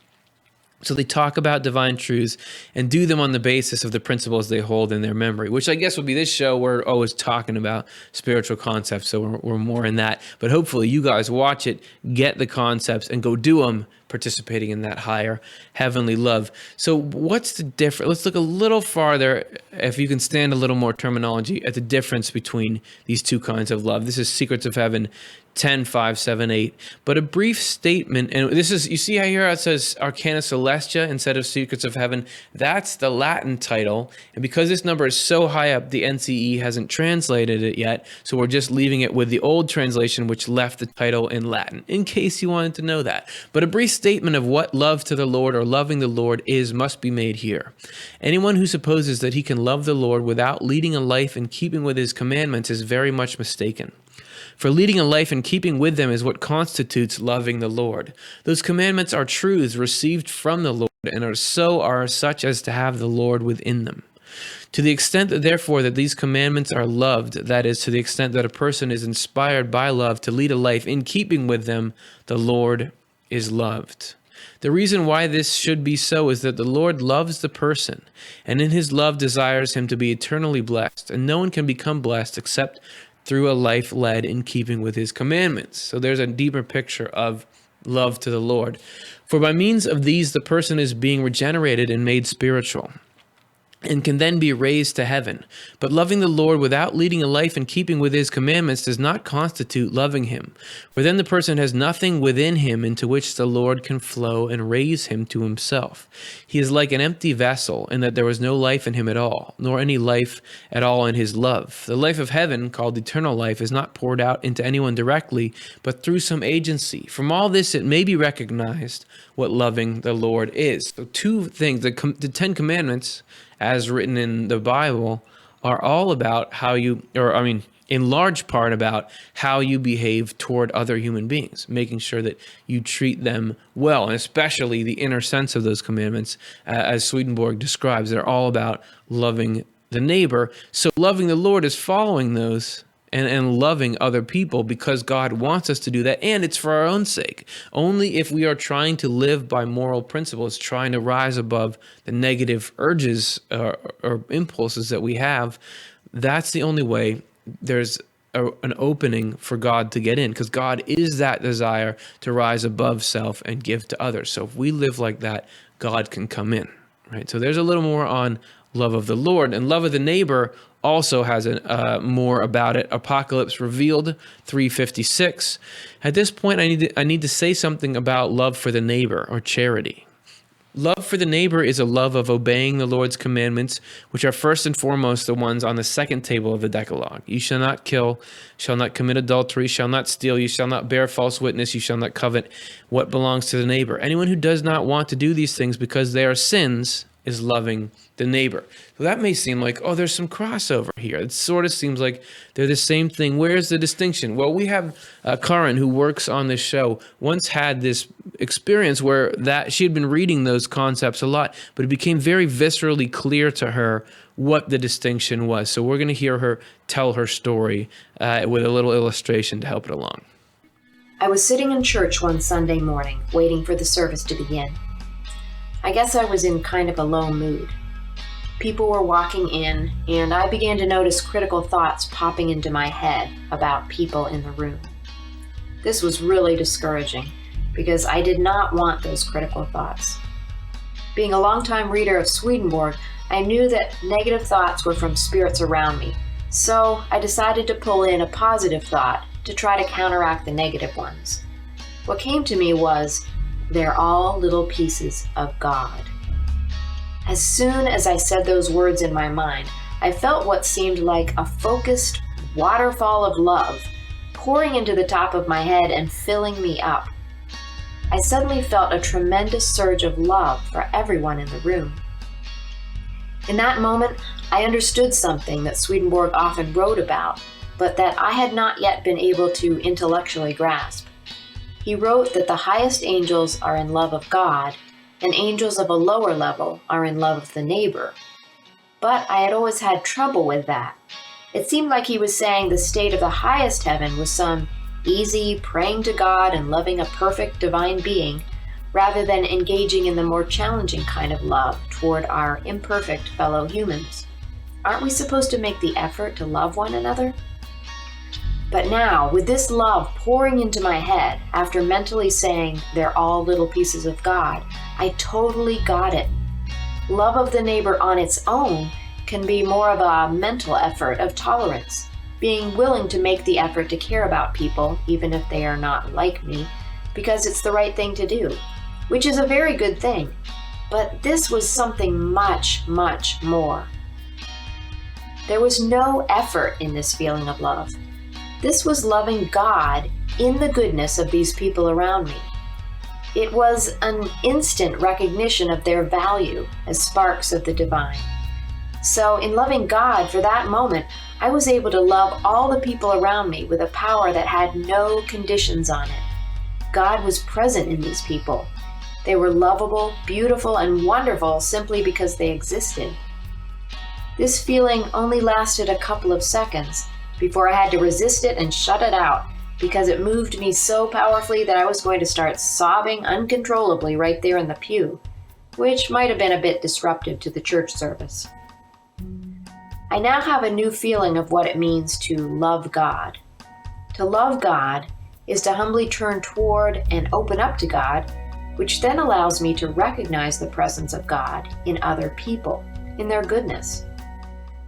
So they talk about divine truths and do them on the basis of the principles they hold in their memory, which I guess would be this show. We're always talking about spiritual concepts, so we're more in that. But hopefully you guys watch it, get the concepts, and go do them, participating in that higher heavenly love. So what's the difference? Let's look a little farther, if you can stand a little more terminology, at the difference between these two kinds of love. This is Secrets of Heaven 10, 5, 7, 8. But a brief statement, and this is, you see how here it says Arcana Celestia instead of Secrets of Heaven? That's the Latin title. And because this number is so high up, the NCE hasn't translated it yet. So we're just leaving it with the old translation, which left the title in Latin, in case you wanted to know that. But a brief statement of what love to the Lord or loving the Lord is must be made here. Anyone who supposes that he can love the Lord without leading a life in keeping with his commandments is very much mistaken. For leading a life in keeping with them is what constitutes loving the Lord. Those commandments are truths received from the Lord and are such as to have the Lord within them. To the extent that therefore that these commandments are loved, that is, to the extent that a person is inspired by love to lead a life in keeping with them, the Lord is loved. The reason why this should be so is that the Lord loves the person, and in his love desires him to be eternally blessed, and no one can become blessed except through a life led in keeping with his commandments. So there's a deeper picture of love to the Lord. For by means of these, the person is being regenerated and made spiritual, and can then be raised to heaven. But loving the Lord without leading a life in keeping with his commandments does not constitute loving him, for then the person has nothing within him into which the Lord can flow and raise him to himself. He is like an empty vessel in that there was no life in him at all, nor any life at all in his love. The life of heaven, called eternal life, is not poured out into anyone directly, but through some agency. From all this, it may be recognized what loving the Lord is. So two things, the 10 Commandments, as written in the Bible, are all about in large part about how you behave toward other human beings, making sure that you treat them well, and especially the inner sense of those commandments, as Swedenborg describes. They're all about loving the neighbor. So loving the Lord is following those and loving other people because God wants us to do that, and it's for our own sake. Only if we are trying to live by moral principles, trying to rise above the negative urges or impulses that we have, that's the only way there's an opening for God to get in, because God is that desire to rise above self and give to others. So if we live like that, God can come in, right? So there's a little more on love of the Lord, and love of the neighbor also has more about it. Apocalypse Revealed 3:56. At this point, I need to say something about love for the neighbor, or charity. Love for the neighbor is a love of obeying the Lord's commandments, which are first and foremost the ones on the second table of the Decalogue. You shall not kill, shall not commit adultery, shall not steal, you shall not bear false witness, you shall not covet what belongs to the neighbor. Anyone who does not want to do these things because they are sins is loving the neighbor. So that may seem like, oh, there's some crossover here. It sort of seems like they're the same thing. Where's the distinction? Well, we have Karin, who works on this show, once had this experience where that she had been reading those concepts a lot, but it became very viscerally clear to her what the distinction was. So we're going to hear her tell her story with a little illustration to help it along. I was sitting in church one Sunday morning, waiting for the service to begin. I guess I was in kind of a low mood. People were walking in, and I began to notice critical thoughts popping into my head about people in the room. This was really discouraging, because I did not want those critical thoughts. Being a longtime reader of Swedenborg, I knew that negative thoughts were from spirits around me, so I decided to pull in a positive thought to try to counteract the negative ones. What came to me was, they're all little pieces of God. As soon as I said those words in my mind, I felt what seemed like a focused waterfall of love pouring into the top of my head and filling me up. I suddenly felt a tremendous surge of love for everyone in the room. In that moment, I understood something that Swedenborg often wrote about, but that I had not yet been able to intellectually grasp. He wrote that the highest angels are in love of God, and angels of a lower level are in love of the neighbor. But I had always had trouble with that. It seemed like he was saying the state of the highest heaven was some easy praying to God and loving a perfect divine being, rather than engaging in the more challenging kind of love toward our imperfect fellow humans. Aren't we supposed to make the effort to love one another? But now, with this love pouring into my head, after mentally saying they're all little pieces of God, I totally got it. Love of the neighbor on its own can be more of a mental effort of tolerance, being willing to make the effort to care about people, even if they are not like me, because it's the right thing to do, which is a very good thing. But this was something much, much more. There was no effort in this feeling of love. This was loving God in the goodness of these people around me. It was an instant recognition of their value as sparks of the divine. So in loving God for that moment, I was able to love all the people around me with a power that had no conditions on it. God was present in these people. They were lovable, beautiful, and wonderful simply because they existed. This feeling only lasted a couple of seconds before I had to resist it and shut it out, because it moved me so powerfully that I was going to start sobbing uncontrollably right there in the pew, which might have been a bit disruptive to the church service. I now have a new feeling of what it means to love God. To love God is to humbly turn toward and open up to God, which then allows me to recognize the presence of God in other people, in their goodness.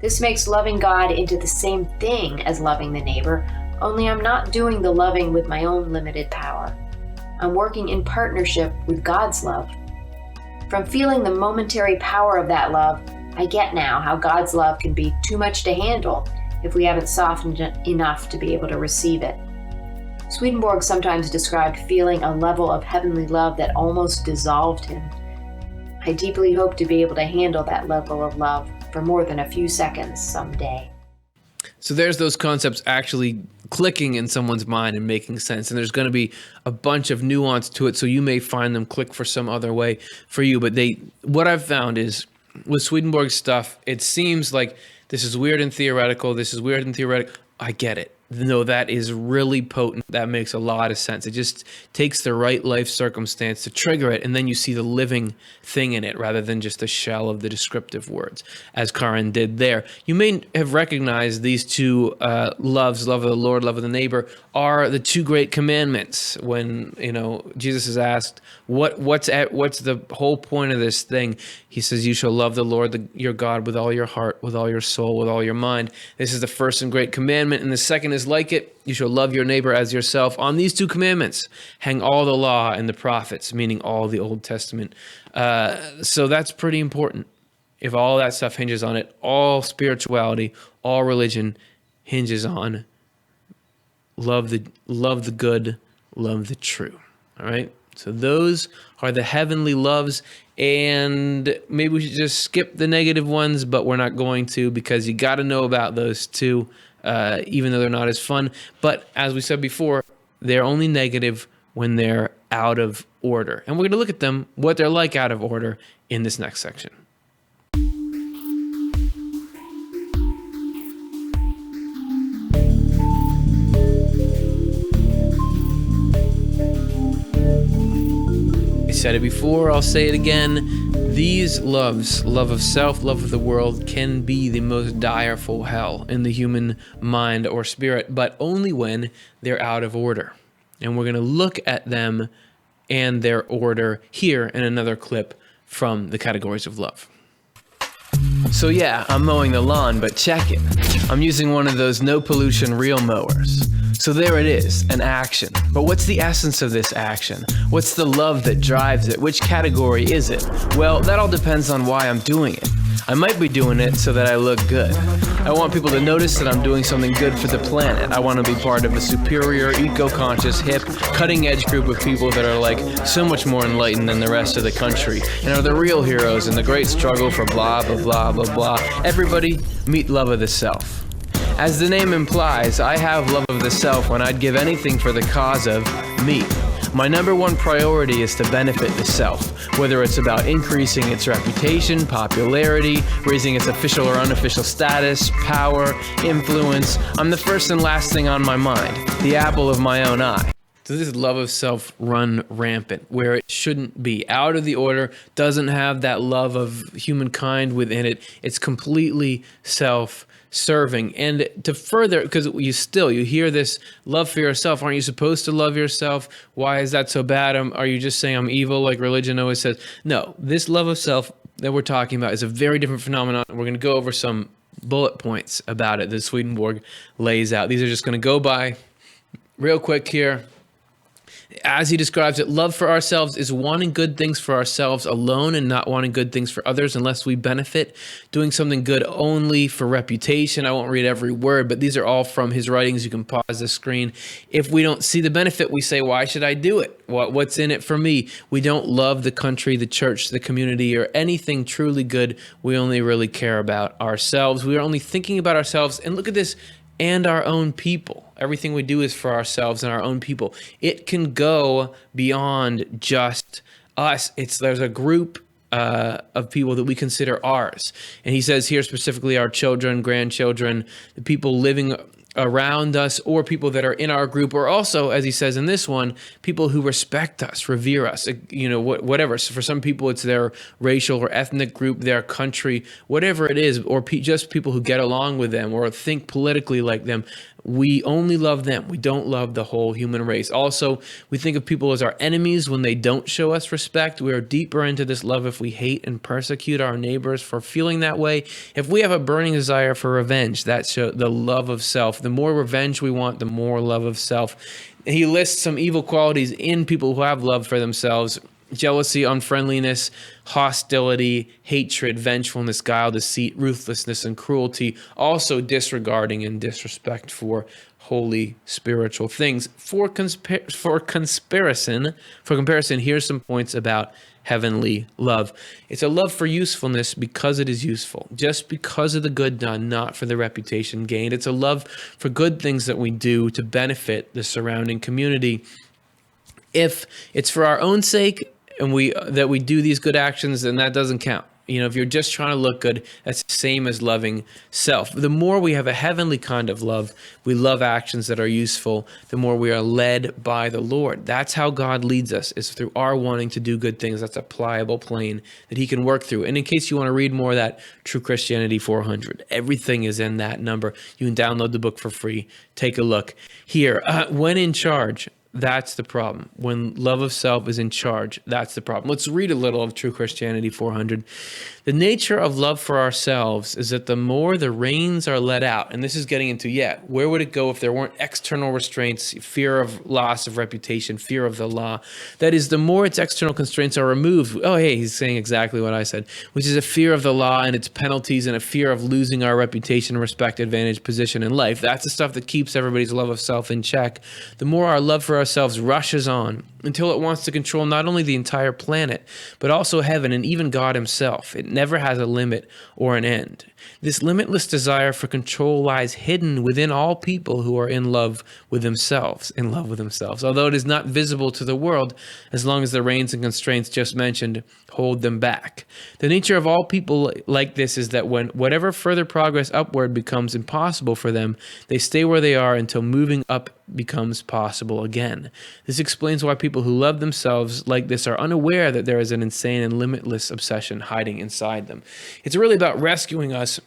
This makes loving God into the same thing as loving the neighbor, only I'm not doing the loving with my own limited power. I'm working in partnership with God's love. From feeling the momentary power of that love, I get now how God's love can be too much to handle if we haven't softened enough to be able to receive it. Swedenborg sometimes described feeling a level of heavenly love that almost dissolved him. I deeply hope to be able to handle that level of love for more than a few seconds someday. So there's those concepts actually clicking in someone's mind and making sense. And there's going to be a bunch of nuance to it. So you may find them click for some other way for you. But what I've found is with Swedenborg's stuff, it seems like this is weird and theoretical. This is weird and theoretical. I get it. No, that is really potent. That makes a lot of sense. It just takes the right life circumstance to trigger it, and then you see the living thing in it rather than just a shell of the descriptive words, as Karin did there. You may have recognized these two loves, love of the Lord, love of the neighbor, are the two great commandments. When Jesus is asked, what's the whole point of this thing? He says, you shall love the Lord your God with all your heart, with all your soul, with all your mind. This is the first and great commandment, and the second is like it. You shall love your neighbor as yourself. On these two commandments hang all the law and the prophets, meaning all the Old Testament. So that's pretty important. If all that stuff hinges on it, all spirituality, all religion hinges on love the good, love the true. All right? So those are the heavenly loves, and maybe we should just skip the negative ones, but we're not going to, because you got to know about those too, even though they're not as fun. But as we said before, they're only negative when they're out of order. And we're going to look at them, what they're like out of order, in this next section. said it before, I'll say it again. These loves, love of self, love of the world, can be the most direful hell in the human mind or spirit, but only when they're out of order. And we're going to look at them and their order here in another clip from the categories of love. So yeah, I'm mowing the lawn, but check it. I'm using one of those no pollution reel mowers. So there it is, an action. But what's the essence of this action? What's the love that drives it? Which category is it? Well, that all depends on why I'm doing it. I might be doing it so that I look good. I want people to notice that I'm doing something good for the planet. I want to be part of a superior, eco-conscious, hip, cutting-edge group of people that are like so much more enlightened than the rest of the country and are the real heroes in the great struggle for blah, blah, blah, blah, blah. Everybody, meet love of the self. As the name implies, I have love of the self when I'd give anything for the cause of me. My number one priority is to benefit the self, whether it's about increasing its reputation, popularity, raising its official or unofficial status, power, influence. I'm the first and last thing on my mind, the apple of my own eye. So this love of self run rampant, where it shouldn't be. Out of the order, doesn't have that love of humankind within it. It's completely self-serving. And to further, because you hear this love for yourself. Aren't you supposed to love yourself? Why is that so bad? Are you just saying I'm evil like religion always says? No, this love of self that we're talking about is a very different phenomenon. We're going to go over some bullet points about it that Swedenborg lays out. These are just going to go by real quick here. As he describes it, love for ourselves is wanting good things for ourselves alone and not wanting good things for others unless we benefit. Doing something good only for reputation. I won't read every word, but these are all from his writings. You can pause the screen. If we don't see the benefit, we say, why should I do it? What's in it for me? We don't love the country, the church, the community, or anything truly good. We only really care about ourselves. We are only thinking about ourselves. And look at this. And our own people. Everything we do is for ourselves and our own people. It can go beyond just us. There's a group of people that we consider ours. And he says here specifically our children, grandchildren, the people living around us, or people that are in our group, or also, as he says in this one, people who respect us, revere us, whatever. So for some people, it's their racial or ethnic group, their country, whatever it is, or just people who get along with them or think politically like them. We only love them. We don't love the whole human race. Also, we think of people as our enemies when they don't show us respect. We are deeper into this love if we hate and persecute our neighbors for feeling that way. If we have a burning desire for revenge, that's the love of self. The more revenge we want, the more love of self. He lists some evil qualities in people who have love for themselves: jealousy, unfriendliness, hostility, hatred, vengefulness, guile, deceit, ruthlessness, and cruelty. Also disregarding and disrespect for holy spiritual things. For comparison, here's some points about heavenly love. It's a love for usefulness because it is useful, just because of the good done, not for the reputation gained. It's a love for good things that we do to benefit the surrounding community. If it's for our own sake and we do these good actions, then that doesn't count. If you're just trying to look good, that's the same as loving self. The more we have a heavenly kind of love, we love actions that are useful, the more we are led by the Lord. That's how God leads us, is through our wanting to do good things. That's a pliable plane that he can work through. And in case you want to read more of that, True Christianity 400, everything is in that number. You can download the book for free. Take a look. Here, when in charge, that's the problem. When love of self is in charge, that's the problem. Let's read a little of True Christianity 400. The nature of love for ourselves is that the more the reins are let out, and this is getting into, where would it go if there weren't external restraints, fear of loss of reputation, fear of the law? That is, the more its external constraints are removed. Oh, hey, he's saying exactly what I said, which is a fear of the law and its penalties and a fear of losing our reputation, respect, advantage, position in life. That's the stuff that keeps everybody's love of self in check. The more our love for ourselves rushes on until it wants to control not only the entire planet, but also heaven and even God himself. It never has a limit or an end. This limitless desire for control lies hidden within all people who are in love with themselves, although it is not visible to the world as long as the reins and constraints just mentioned hold them back. The nature of all people like this is that when whatever further progress upward becomes impossible for them, they stay where they are until moving up becomes possible again. This explains why people people who love themselves like this are unaware that there is an insane and limitless obsession hiding inside them. It's really about rescuing us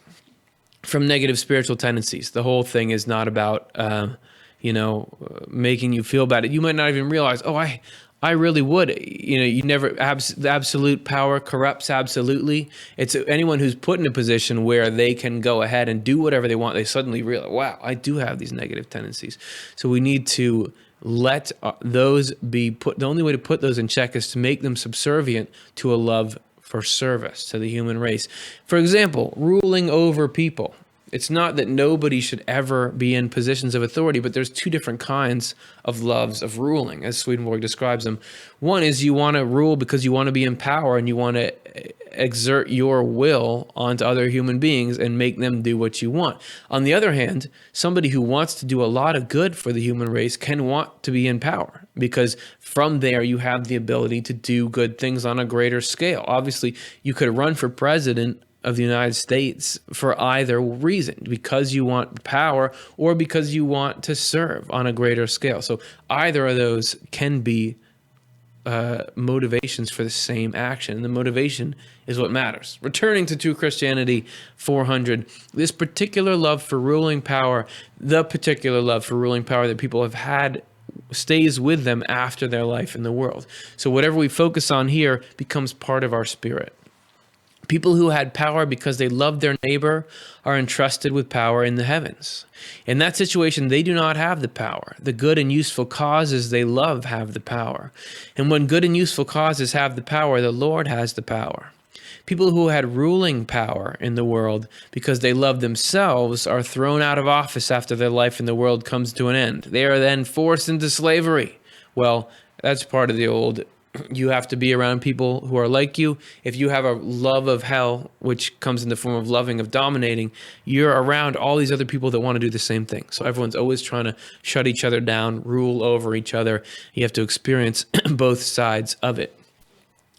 from negative spiritual tendencies. The whole thing is not about, making you feel bad. You might not even realize, I really would. You never, the absolute power corrupts absolutely. It's anyone who's put in a position where they can go ahead and do whatever they want. They suddenly realize, wow, I do have these negative tendencies. So we need to let those be put. The only way to put those in check is to make them subservient to a love for service to the human race. For example, ruling over people. It's not that nobody should ever be in positions of authority, but there's two different kinds of loves of ruling, as Swedenborg describes them. One is you want to rule because you want to be in power and you want to exert your will onto other human beings and make them do what you want. On the other hand, somebody who wants to do a lot of good for the human race can want to be in power, because from there you have the ability to do good things on a greater scale. Obviously, you could run for president of the United States for either reason, because you want power or because you want to serve on a greater scale. So either of those can be motivations for the same action. And the motivation is what matters. Returning to True Christianity 400, this particular love for ruling power, the particular love for ruling power that people have had stays with them after their life in the world. So whatever we focus on here becomes part of our spirit. People who had power because they loved their neighbor are entrusted with power in the heavens. In that situation, they do not have the power. The good and useful causes they love have the power. And when good and useful causes have the power, the Lord has the power. People who had ruling power in the world because they love themselves are thrown out of office after their life in the world comes to an end. They are then forced into slavery. Well, that's part of the old, you have to be around people who are like you. If you have a love of hell, which comes in the form of loving, of dominating, you're around all these other people that want to do the same thing. So everyone's always trying to shut each other down, rule over each other. You have to experience both sides of it.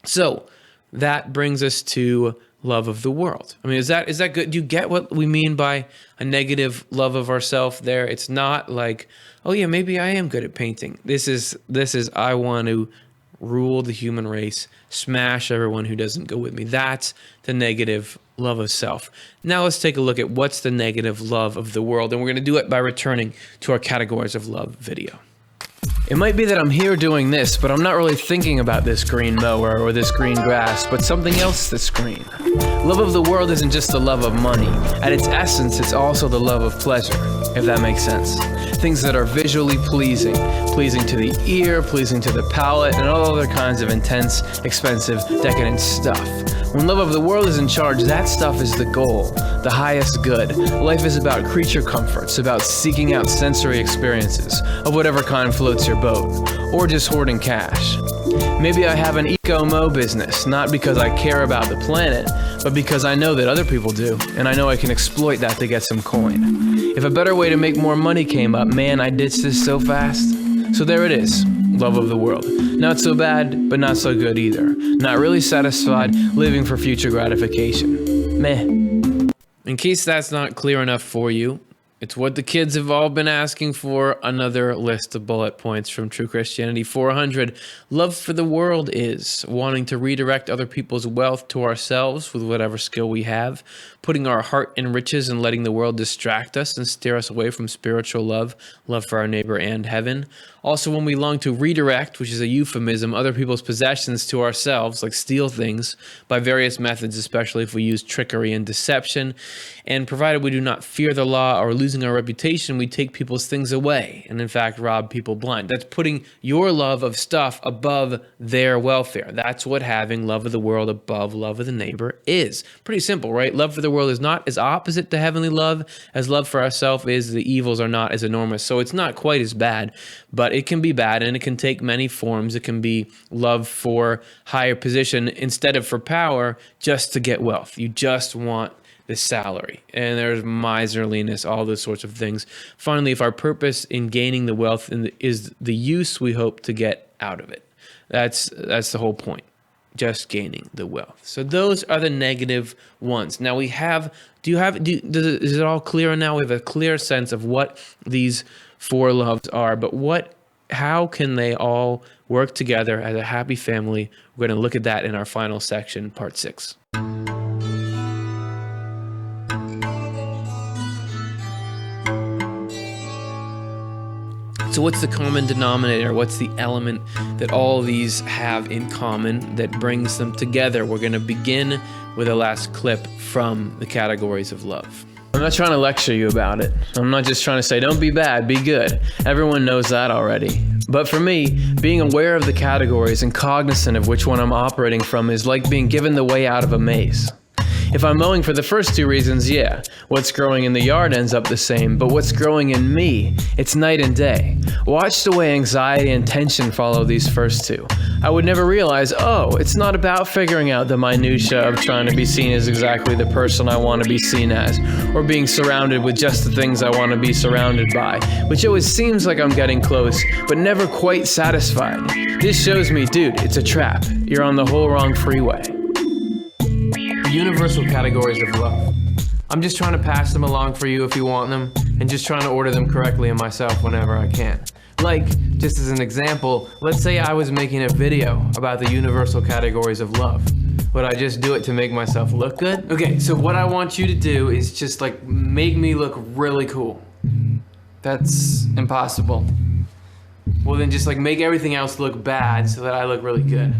So that brings us to love of the world. I mean, is that good? Do you get what we mean by a negative love of ourself there? It's not like, oh yeah, maybe I am good at painting. This is I want to rule the human race, smash everyone who doesn't go with me. That's the negative love of self. Now let's take a look at what's the negative love of the world, and we're going to do it by returning to our categories of love video. It might be that I'm here doing this, but I'm not really thinking about this green mower or this green grass, but something else that's green. Love of the world isn't just the love of money. At its essence, it's also the love of pleasure, if that makes sense. Things that are visually pleasing to the ear, pleasing to the palate, and all other kinds of intense, expensive, decadent stuff. When love of the world is in charge, that stuff is the goal, the highest good. Life is about creature comforts, about seeking out sensory experiences of whatever kind floats your boat, or just hoarding cash. Maybe I have an eco-mo business, not because I care about the planet, but because I know that other people do, and I know I can exploit that to get some coin. If a better way to make more money came up, man, I'd ditch this so fast. So there it is, love of the world. Not so bad, but not so good either. Not really satisfied, living for future gratification. Meh. In case that's not clear enough for you, it's what the kids have all been asking for. Another list of bullet points from True Christianity 400. Love for the world is wanting to redirect other people's wealth to ourselves with whatever skill we have, putting our heart in riches and letting the world distract us and steer us away from spiritual love for our neighbor and heaven. Also, when we long to redirect, which is a euphemism, other people's possessions to ourselves, like steal things, by various methods, especially if we use trickery and deception. And provided we do not fear the law or losing our reputation, we take people's things away and in fact rob people blind. That's putting your love of stuff above their welfare. That's what having love of the world above love of the neighbor is. Pretty simple, right? Love for the world is not as opposite to heavenly love as love for ourselves is. The evils are not as enormous. So it's not quite as bad, but it can be bad and it can take many forms. It can be love for higher position instead of for power, just to get wealth. You just want the salary, and there's miserliness, all those sorts of things. Finally, if our purpose in gaining the wealth is the use we hope to get out of it, that's the whole point, just gaining the wealth. So those are the negative ones. Now we have, is it all clear now? We have a clear sense of what these four loves are, but what How can they all work together as a happy family? We're going to look at that in our final section, part 6. So what's the common denominator? What's the element that all of these have in common that brings them together? We're going to begin with a last clip from the categories of love. I'm not trying to lecture you about it. I'm not just trying to say, don't be bad, be good. Everyone knows that already. But for me, being aware of the categories and cognizant of which one I'm operating from is like being given the way out of a maze. If I'm mowing for the first 2 reasons, yeah, what's growing in the yard ends up the same, but what's growing in me, it's night and day. Watch the way anxiety and tension follow these first 2. I would never realize, it's not about figuring out the minutia of trying to be seen as exactly the person I want to be seen as, or being surrounded with just the things I want to be surrounded by, which always seems like I'm getting close, but never quite satisfied. This shows me, dude, it's a trap. You're on the whole wrong freeway. Universal categories of love. I'm just trying to pass them along for you if you want them, and just trying to order them correctly in myself whenever I can. Like, just as an example, let's say I was making a video about the universal categories of love. Would I just do it to make myself look good? Okay, so what I want you to do is just make me look really cool. That's impossible. Well then just make everything else look bad so that I look really good.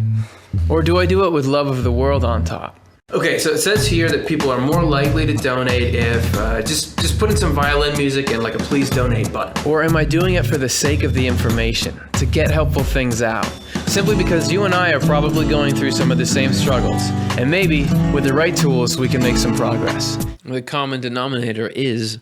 Or do I do it with love of the world on top? Okay, so it says here that people are more likely to donate if just put in some violin music and a please donate button. Or am I doing it for the sake of the information, to get helpful things out? Simply because you and I are probably going through some of the same struggles, and maybe with the right tools we can make some progress. The common denominator is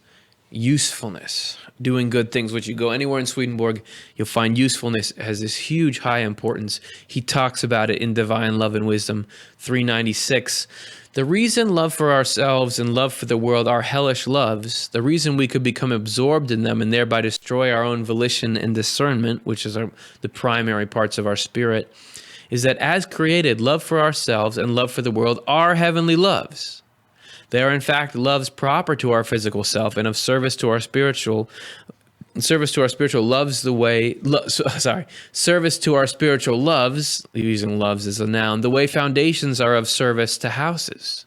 usefulness. Doing good things, which you go anywhere in Swedenborg, you'll find usefulness has this huge high importance. He talks about it in Divine Love and Wisdom 396. The reason love for ourselves and love for the world are hellish loves, the reason we could become absorbed in them and thereby destroy our own volition and discernment, which is the primary parts of our spirit, is that as created, love for ourselves and love for the world are heavenly loves. They are in fact loves proper to our physical self and of service to our spiritual loves service to our spiritual loves, using loves as a noun, the way foundations are of service to houses.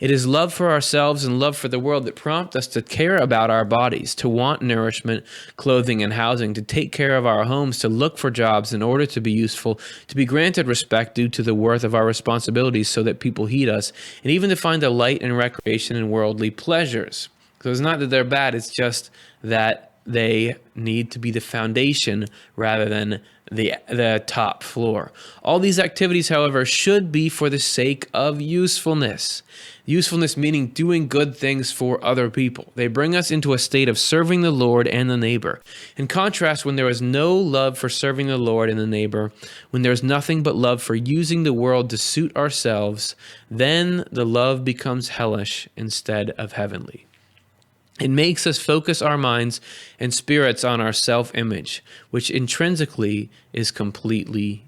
It is love for ourselves and love for the world that prompt us to care about our bodies, to want nourishment, clothing, and housing, to take care of our homes, to look for jobs in order to be useful, to be granted respect due to the worth of our responsibilities so that people heed us, and even to find delight and recreation in worldly pleasures. So it's not that they're bad, it's just that they need to be the foundation rather than the top floor. All these activities, however, should be for the sake of usefulness. Usefulness meaning doing good things for other people. They bring us into a state of serving the Lord and the neighbor. In contrast, when there is no love for serving the Lord and the neighbor, when there is nothing but love for using the world to suit ourselves, then the love becomes hellish instead of heavenly. It makes us focus our minds and spirits on our self-image, which intrinsically is completely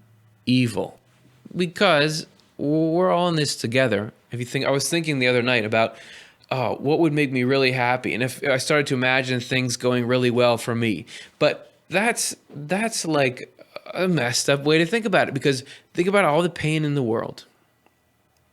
evil. Because we're all in this together. I was thinking the other night about, what would make me really happy? And if I started to imagine things going really well for me. But that's like a messed up way to think about it, because think about all the pain in the world.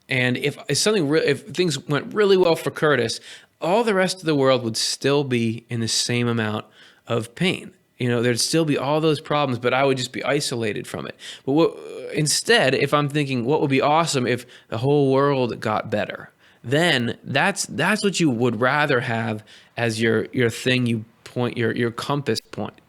And if things went really well for Curtis, all the rest of the world would still be in the same amount of pain. There'd still be all those problems, but I would just be isolated from it. But instead, if I'm thinking, what would be awesome if the whole world got better? Then that's what you would rather have as your thing you point, your compass point.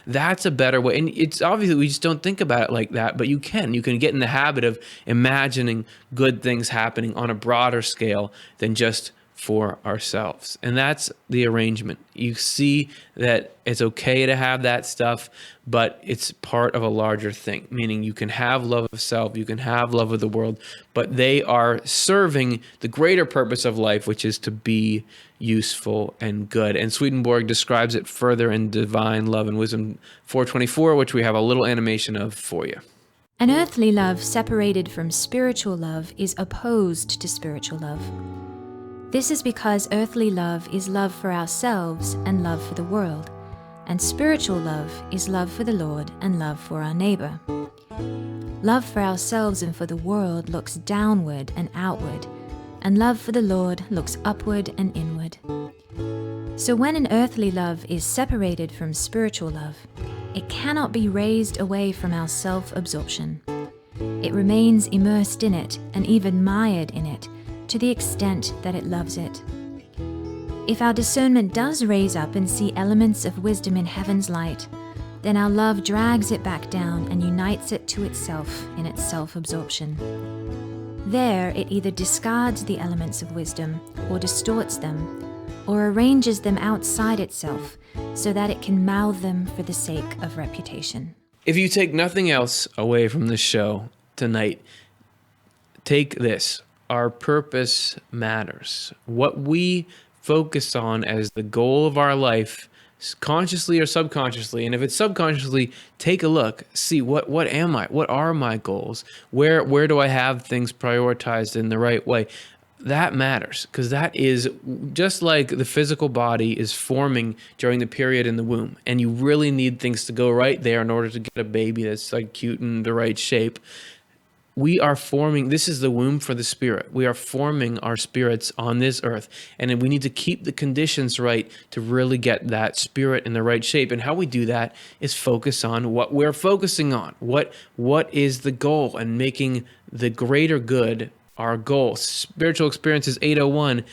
That's a better way. And it's obviously we just don't think about it like that, but you can get in the habit of imagining good things happening on a broader scale than just for ourselves. And that's the arrangement. You see that it's okay to have that stuff, but it's part of a larger thing, meaning you can have love of self, you can have love of the world, but they are serving the greater purpose of life, which is to be useful and good. And Swedenborg describes it further in Divine Love and Wisdom 424, which we have a little animation of for you. An earthly love separated from spiritual love is opposed to spiritual love. This is because earthly love is love for ourselves and love for the world, and spiritual love is love for the Lord and love for our neighbor. Love for ourselves and for the world looks downward and outward, and love for the Lord looks upward and inward. So when an earthly love is separated from spiritual love, it cannot be raised away from our self-absorption. It remains immersed in it and even mired in it to the extent that it loves it. If our discernment does raise up and see elements of wisdom in heaven's light, then our love drags it back down and unites it to itself in its self-absorption. There, it either discards the elements of wisdom or distorts them, or arranges them outside itself so that it can mouth them for the sake of reputation. If you take nothing else away from this show tonight, take this. Our purpose matters. What we focus on as the goal of our life, consciously or subconsciously, and if it's subconsciously, take a look, see what am I? What are my goals? Where do I have things prioritized in the right way? That matters, because that is just like the physical body is forming during the period in the womb, and you really need things to go right there in order to get a baby that's like cute and the right shape. We are forming, this is the womb for the spirit. We are forming our spirits on this earth, and we need to keep the conditions right to really get that spirit in the right shape. And how we do that is focus on what we're focusing on. What is the goal, and making the greater good our goal. Spiritual Experiences 801,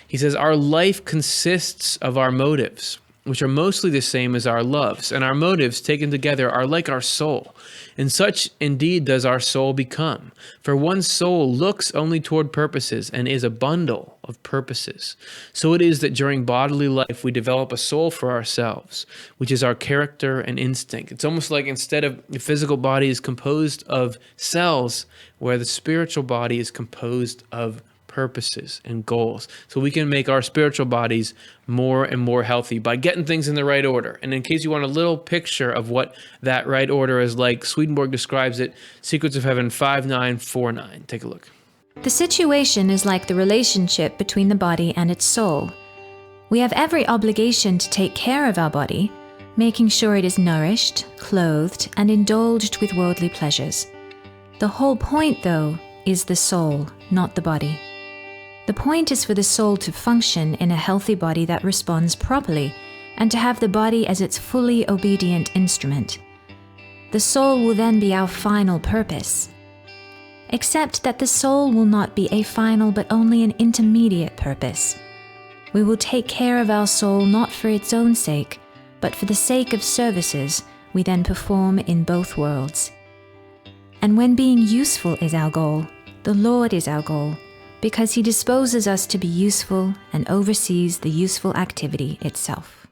he says, our life consists of our motives, which are mostly the same as our loves, and our motives taken together are like our soul. And such indeed does our soul become. For one's soul looks only toward purposes and is a bundle of purposes. So it is that during bodily life we develop a soul for ourselves, which is our character and instinct. It's almost like instead of the physical body is composed of cells, where the spiritual body is composed of purposes and goals. So we can make our spiritual bodies more and more healthy by getting things in the right order. And in case you want a little picture of what that right order is like, Swedenborg describes it, Secrets of Heaven 5949. Take a look. The situation is like the relationship between the body and its soul. We have every obligation to take care of our body, making sure it is nourished, clothed, and indulged with worldly pleasures. The whole point, though, is the soul, not the body. The point is for the soul to function in a healthy body that responds properly, and to have the body as its fully obedient instrument. The soul will then be our final purpose. Except that the soul will not be a final but only an intermediate purpose. We will take care of our soul not for its own sake, but for the sake of services we then perform in both worlds. And when being useful is our goal, the Lord is our goal, because he disposes us to be useful and oversees the useful activity itself.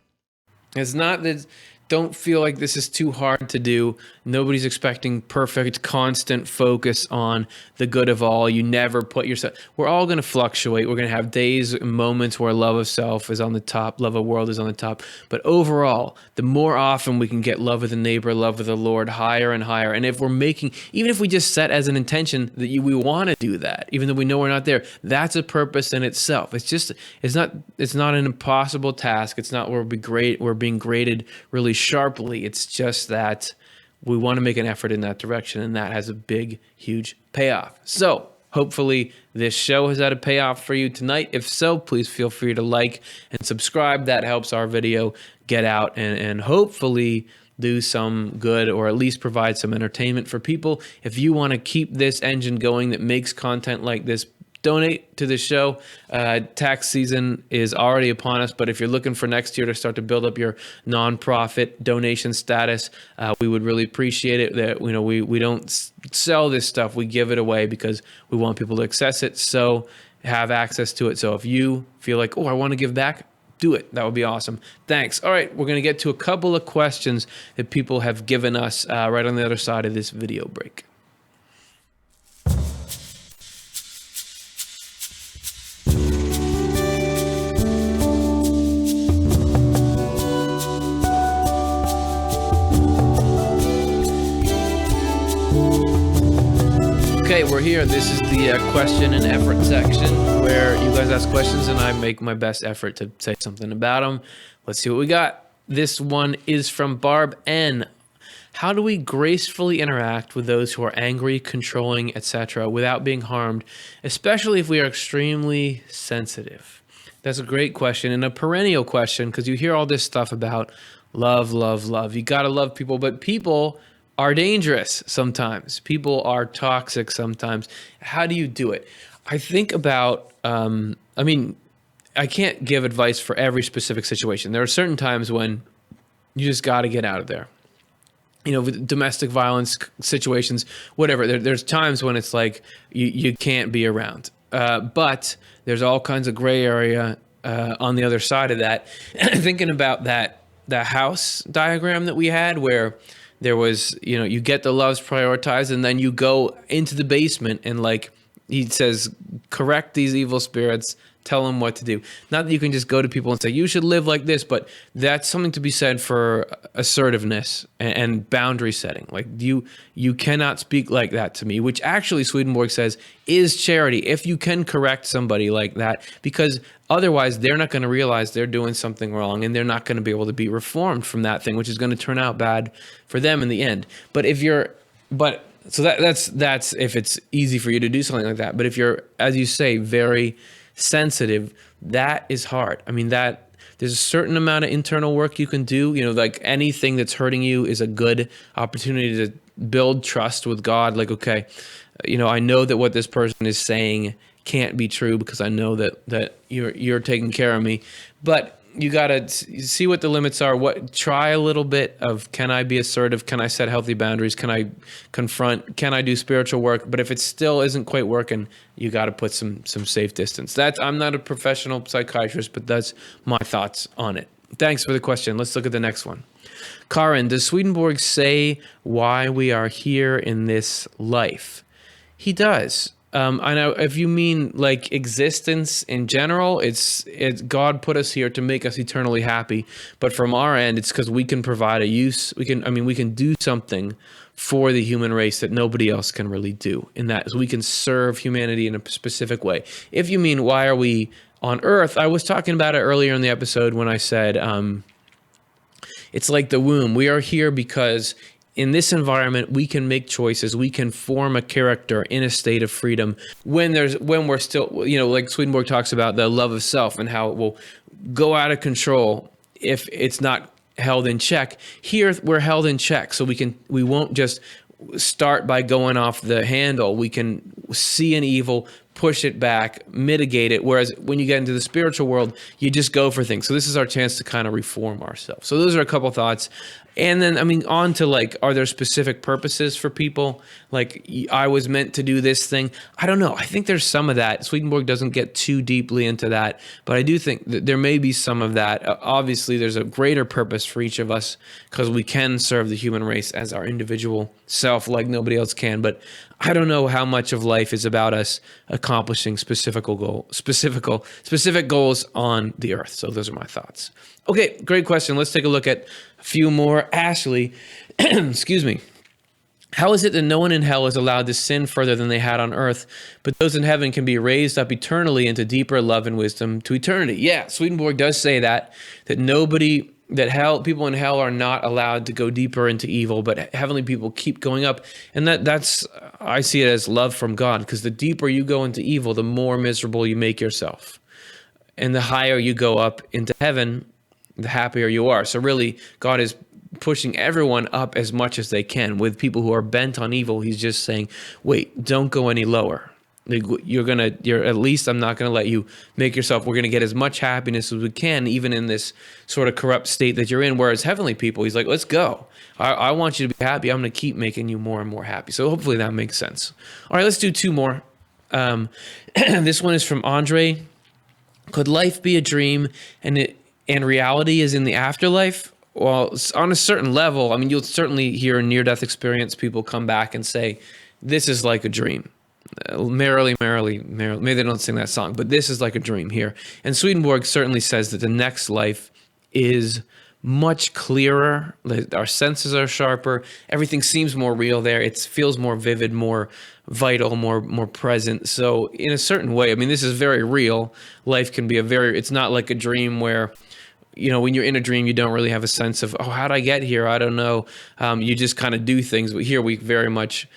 It's not that, don't feel like this is too hard to do. Nobody's expecting perfect, constant focus on the good of all. You never put yourself, we're all going to fluctuate. We're going to have days and moments where love of self is on the top, love of world is on the top. But overall, the more often we can get love of the neighbor, love of the Lord higher and higher. And if we're making, even if we just set as an intention that we want to do that, even though we know we're not there, that's a purpose in itself. It's not an impossible task. It's not we're being graded really sharply. It's just that we want to make an effort in that direction, and that has a big, huge payoff. So hopefully this show has had a payoff for you tonight. If so, please feel free to like and subscribe. That helps our video get out and hopefully do some good, or at least provide some entertainment for people. If you want to keep this engine going that makes content like this, donate to the show. Tax season is already upon us, but if you're looking for next year to start to build up your nonprofit donation status, we would really appreciate it. That we don't sell this stuff; we give it away because we want people to access it, so have access to it. So if you feel like, oh, I want to give back, do it. That would be awesome. Thanks. All right, we're going to get to a couple of questions that people have given us right on the other side of this video break. Okay, we're here. This is the question and effort section where you guys ask questions and I make my best effort to say something about them. Let's see what we got. This one is from Barb N. How do we gracefully interact with those who are angry, controlling, etc., without being harmed, especially if we are extremely sensitive? That's a great question, and a perennial question, because you hear all this stuff about love, love, love. You got to love people, but people are dangerous sometimes. People are toxic sometimes. How do you do it? I think about, I can't give advice for every specific situation. There are certain times when you just got to get out of there. With domestic violence situations, whatever. There's times when it's like you can't be around. But there's all kinds of gray area on the other side of that. Thinking about that house diagram that we had where there was, you get the loves prioritized and then you go into the basement and like he says, correct these evil spirits, tell them what to do. Not that you can just go to people and say, you should live like this, but that's something to be said for assertiveness and boundary setting. Like you cannot speak like that to me, which actually Swedenborg says is charity if you can correct somebody like that, because otherwise they're not going to realize they're doing something wrong and they're not going to be able to be reformed from that thing, which is going to turn out bad for them in the end. So that's if it's easy for you to do something like that. But if you're, as you say, very sensitive, that is hard. That there's a certain amount of internal work you can do. Like anything that's hurting you is a good opportunity to build trust with God. Like, okay, I know that what this person is saying can't be true because I know that you're taking care of me. But you got to see what the limits are. Try a little bit of, can I be assertive? Can I set healthy boundaries? Can I confront? Can I do spiritual work? But if it still isn't quite working, you got to put some safe distance. I'm not a professional psychiatrist, but that's my thoughts on it. Thanks for the question. Let's look at the next one. Karin, does Swedenborg say why we are here in this life? He does. I know if you mean like existence in general, it's God put us here to make us eternally happy. But from our end, it's because we can provide a use. We can do something for the human race that nobody else can really do. In that, we can serve humanity in a specific way. If you mean why are we on Earth, I was talking about it earlier in the episode when I said it's like the womb. We are here because in this environment, we can make choices. We can form a character in a state of freedom when we're still, like Swedenborg talks about the love of self and how it will go out of control if it's not held in check. Here, we're held in check, so we won't just start by going off the handle. We can see an evil, push it back, mitigate it. Whereas when you get into the spiritual world, you just go for things. So this is our chance to kind of reform ourselves. So those are a couple thoughts. And then, on to like, are there specific purposes for people? Like, I was meant to do this thing. I don't know. I think there's some of that. Swedenborg doesn't get too deeply into that, but I do think that there may be some of that. Obviously, there's a greater purpose for each of us because we can serve the human race as our individual self like nobody else can. But I don't know how much of life is about us accomplishing specific goals on the earth. So those are my thoughts. Okay, great question. Let's take a look at a few more. Ashley, excuse me. How is it that no one in hell is allowed to sin further than they had on earth, but those in heaven can be raised up eternally into deeper love and wisdom to eternity? Yeah, Swedenborg does say that people in hell are not allowed to go deeper into evil, but heavenly people keep going up. And that's I see it as love from God, because the deeper you go into evil, the more miserable you make yourself. And the higher you go up into heaven, the happier you are. So really, God is pushing everyone up as much as they can. With people who are bent on evil, he's just saying, wait, don't go any lower. At least I'm not going to let you make yourself. We're going to get as much happiness as we can, even in this sort of corrupt state that you're in. Whereas heavenly people, he's like, let's go. I want you to be happy. I'm going to keep making you more and more happy. So hopefully that makes sense. All right, let's do two more. This one is from Andre. Could life be a dream and reality is in the afterlife? Well, on a certain level, you'll certainly hear in near-death experience people come back and say, this is like a dream. Merrily, maybe they don't sing that song, but this is like a dream here. And Swedenborg certainly says that the next life is much clearer. Our senses are sharper. Everything seems more real there. It feels more vivid, more vital, more present. So in a certain way, this is very real. Life can be it's not like a dream where when you're in a dream, you don't really have a sense of, oh, how'd I get here? I don't know. You just kind of do things. Here we very much,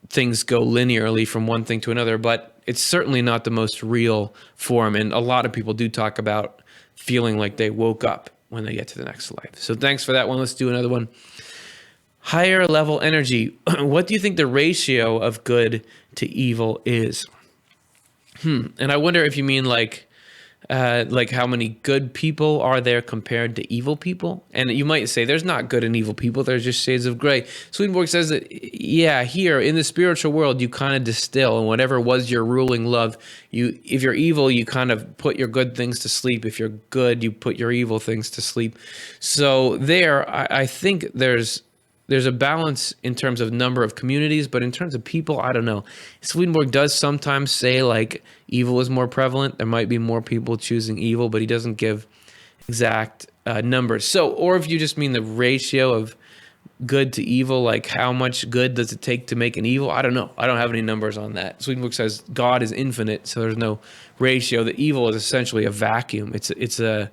things go linearly from one thing to another, but it's certainly not the most real form. And a lot of people do talk about feeling like they woke up when they get to the next life. So thanks for that one. Let's do another one. Higher level energy. What do you think the ratio of good to evil is? And I wonder if you mean like how many good people are there compared to evil people? And you might say there's not good and evil people. There's just shades of gray. Swedenborg says that, here in the spiritual world, you kind of distill, and whatever was your ruling love, if you're evil, you kind of put your good things to sleep. If you're good, you put your evil things to sleep. So I think there's a balance in terms of number of communities, but in terms of people, I don't know. Swedenborg does sometimes say like evil is more prevalent. There might be more people choosing evil, but he doesn't give exact numbers. So, or if you just mean the ratio of good to evil, like how much good does it take to make an evil? I don't know. I don't have any numbers on that. Swedenborg says God is infinite, so there's no ratio. The evil is essentially a vacuum. It's a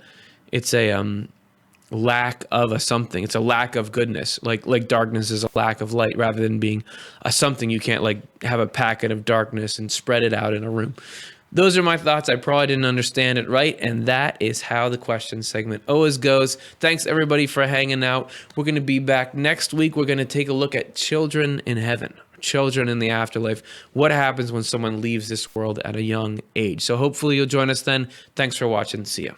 lack of a something. It's a lack of goodness. Like darkness is a lack of light, rather than being a something. You can't like have a packet of darkness and spread it out in a room. Those are my thoughts. I probably didn't understand it right, and that is how the question segment always goes. Thanks everybody for hanging out. We're going to be back next week. We're going to take a look at children in heaven, children in the afterlife. What happens when someone leaves this world at a young age? So hopefully you'll join us then. Thanks for watching. See ya.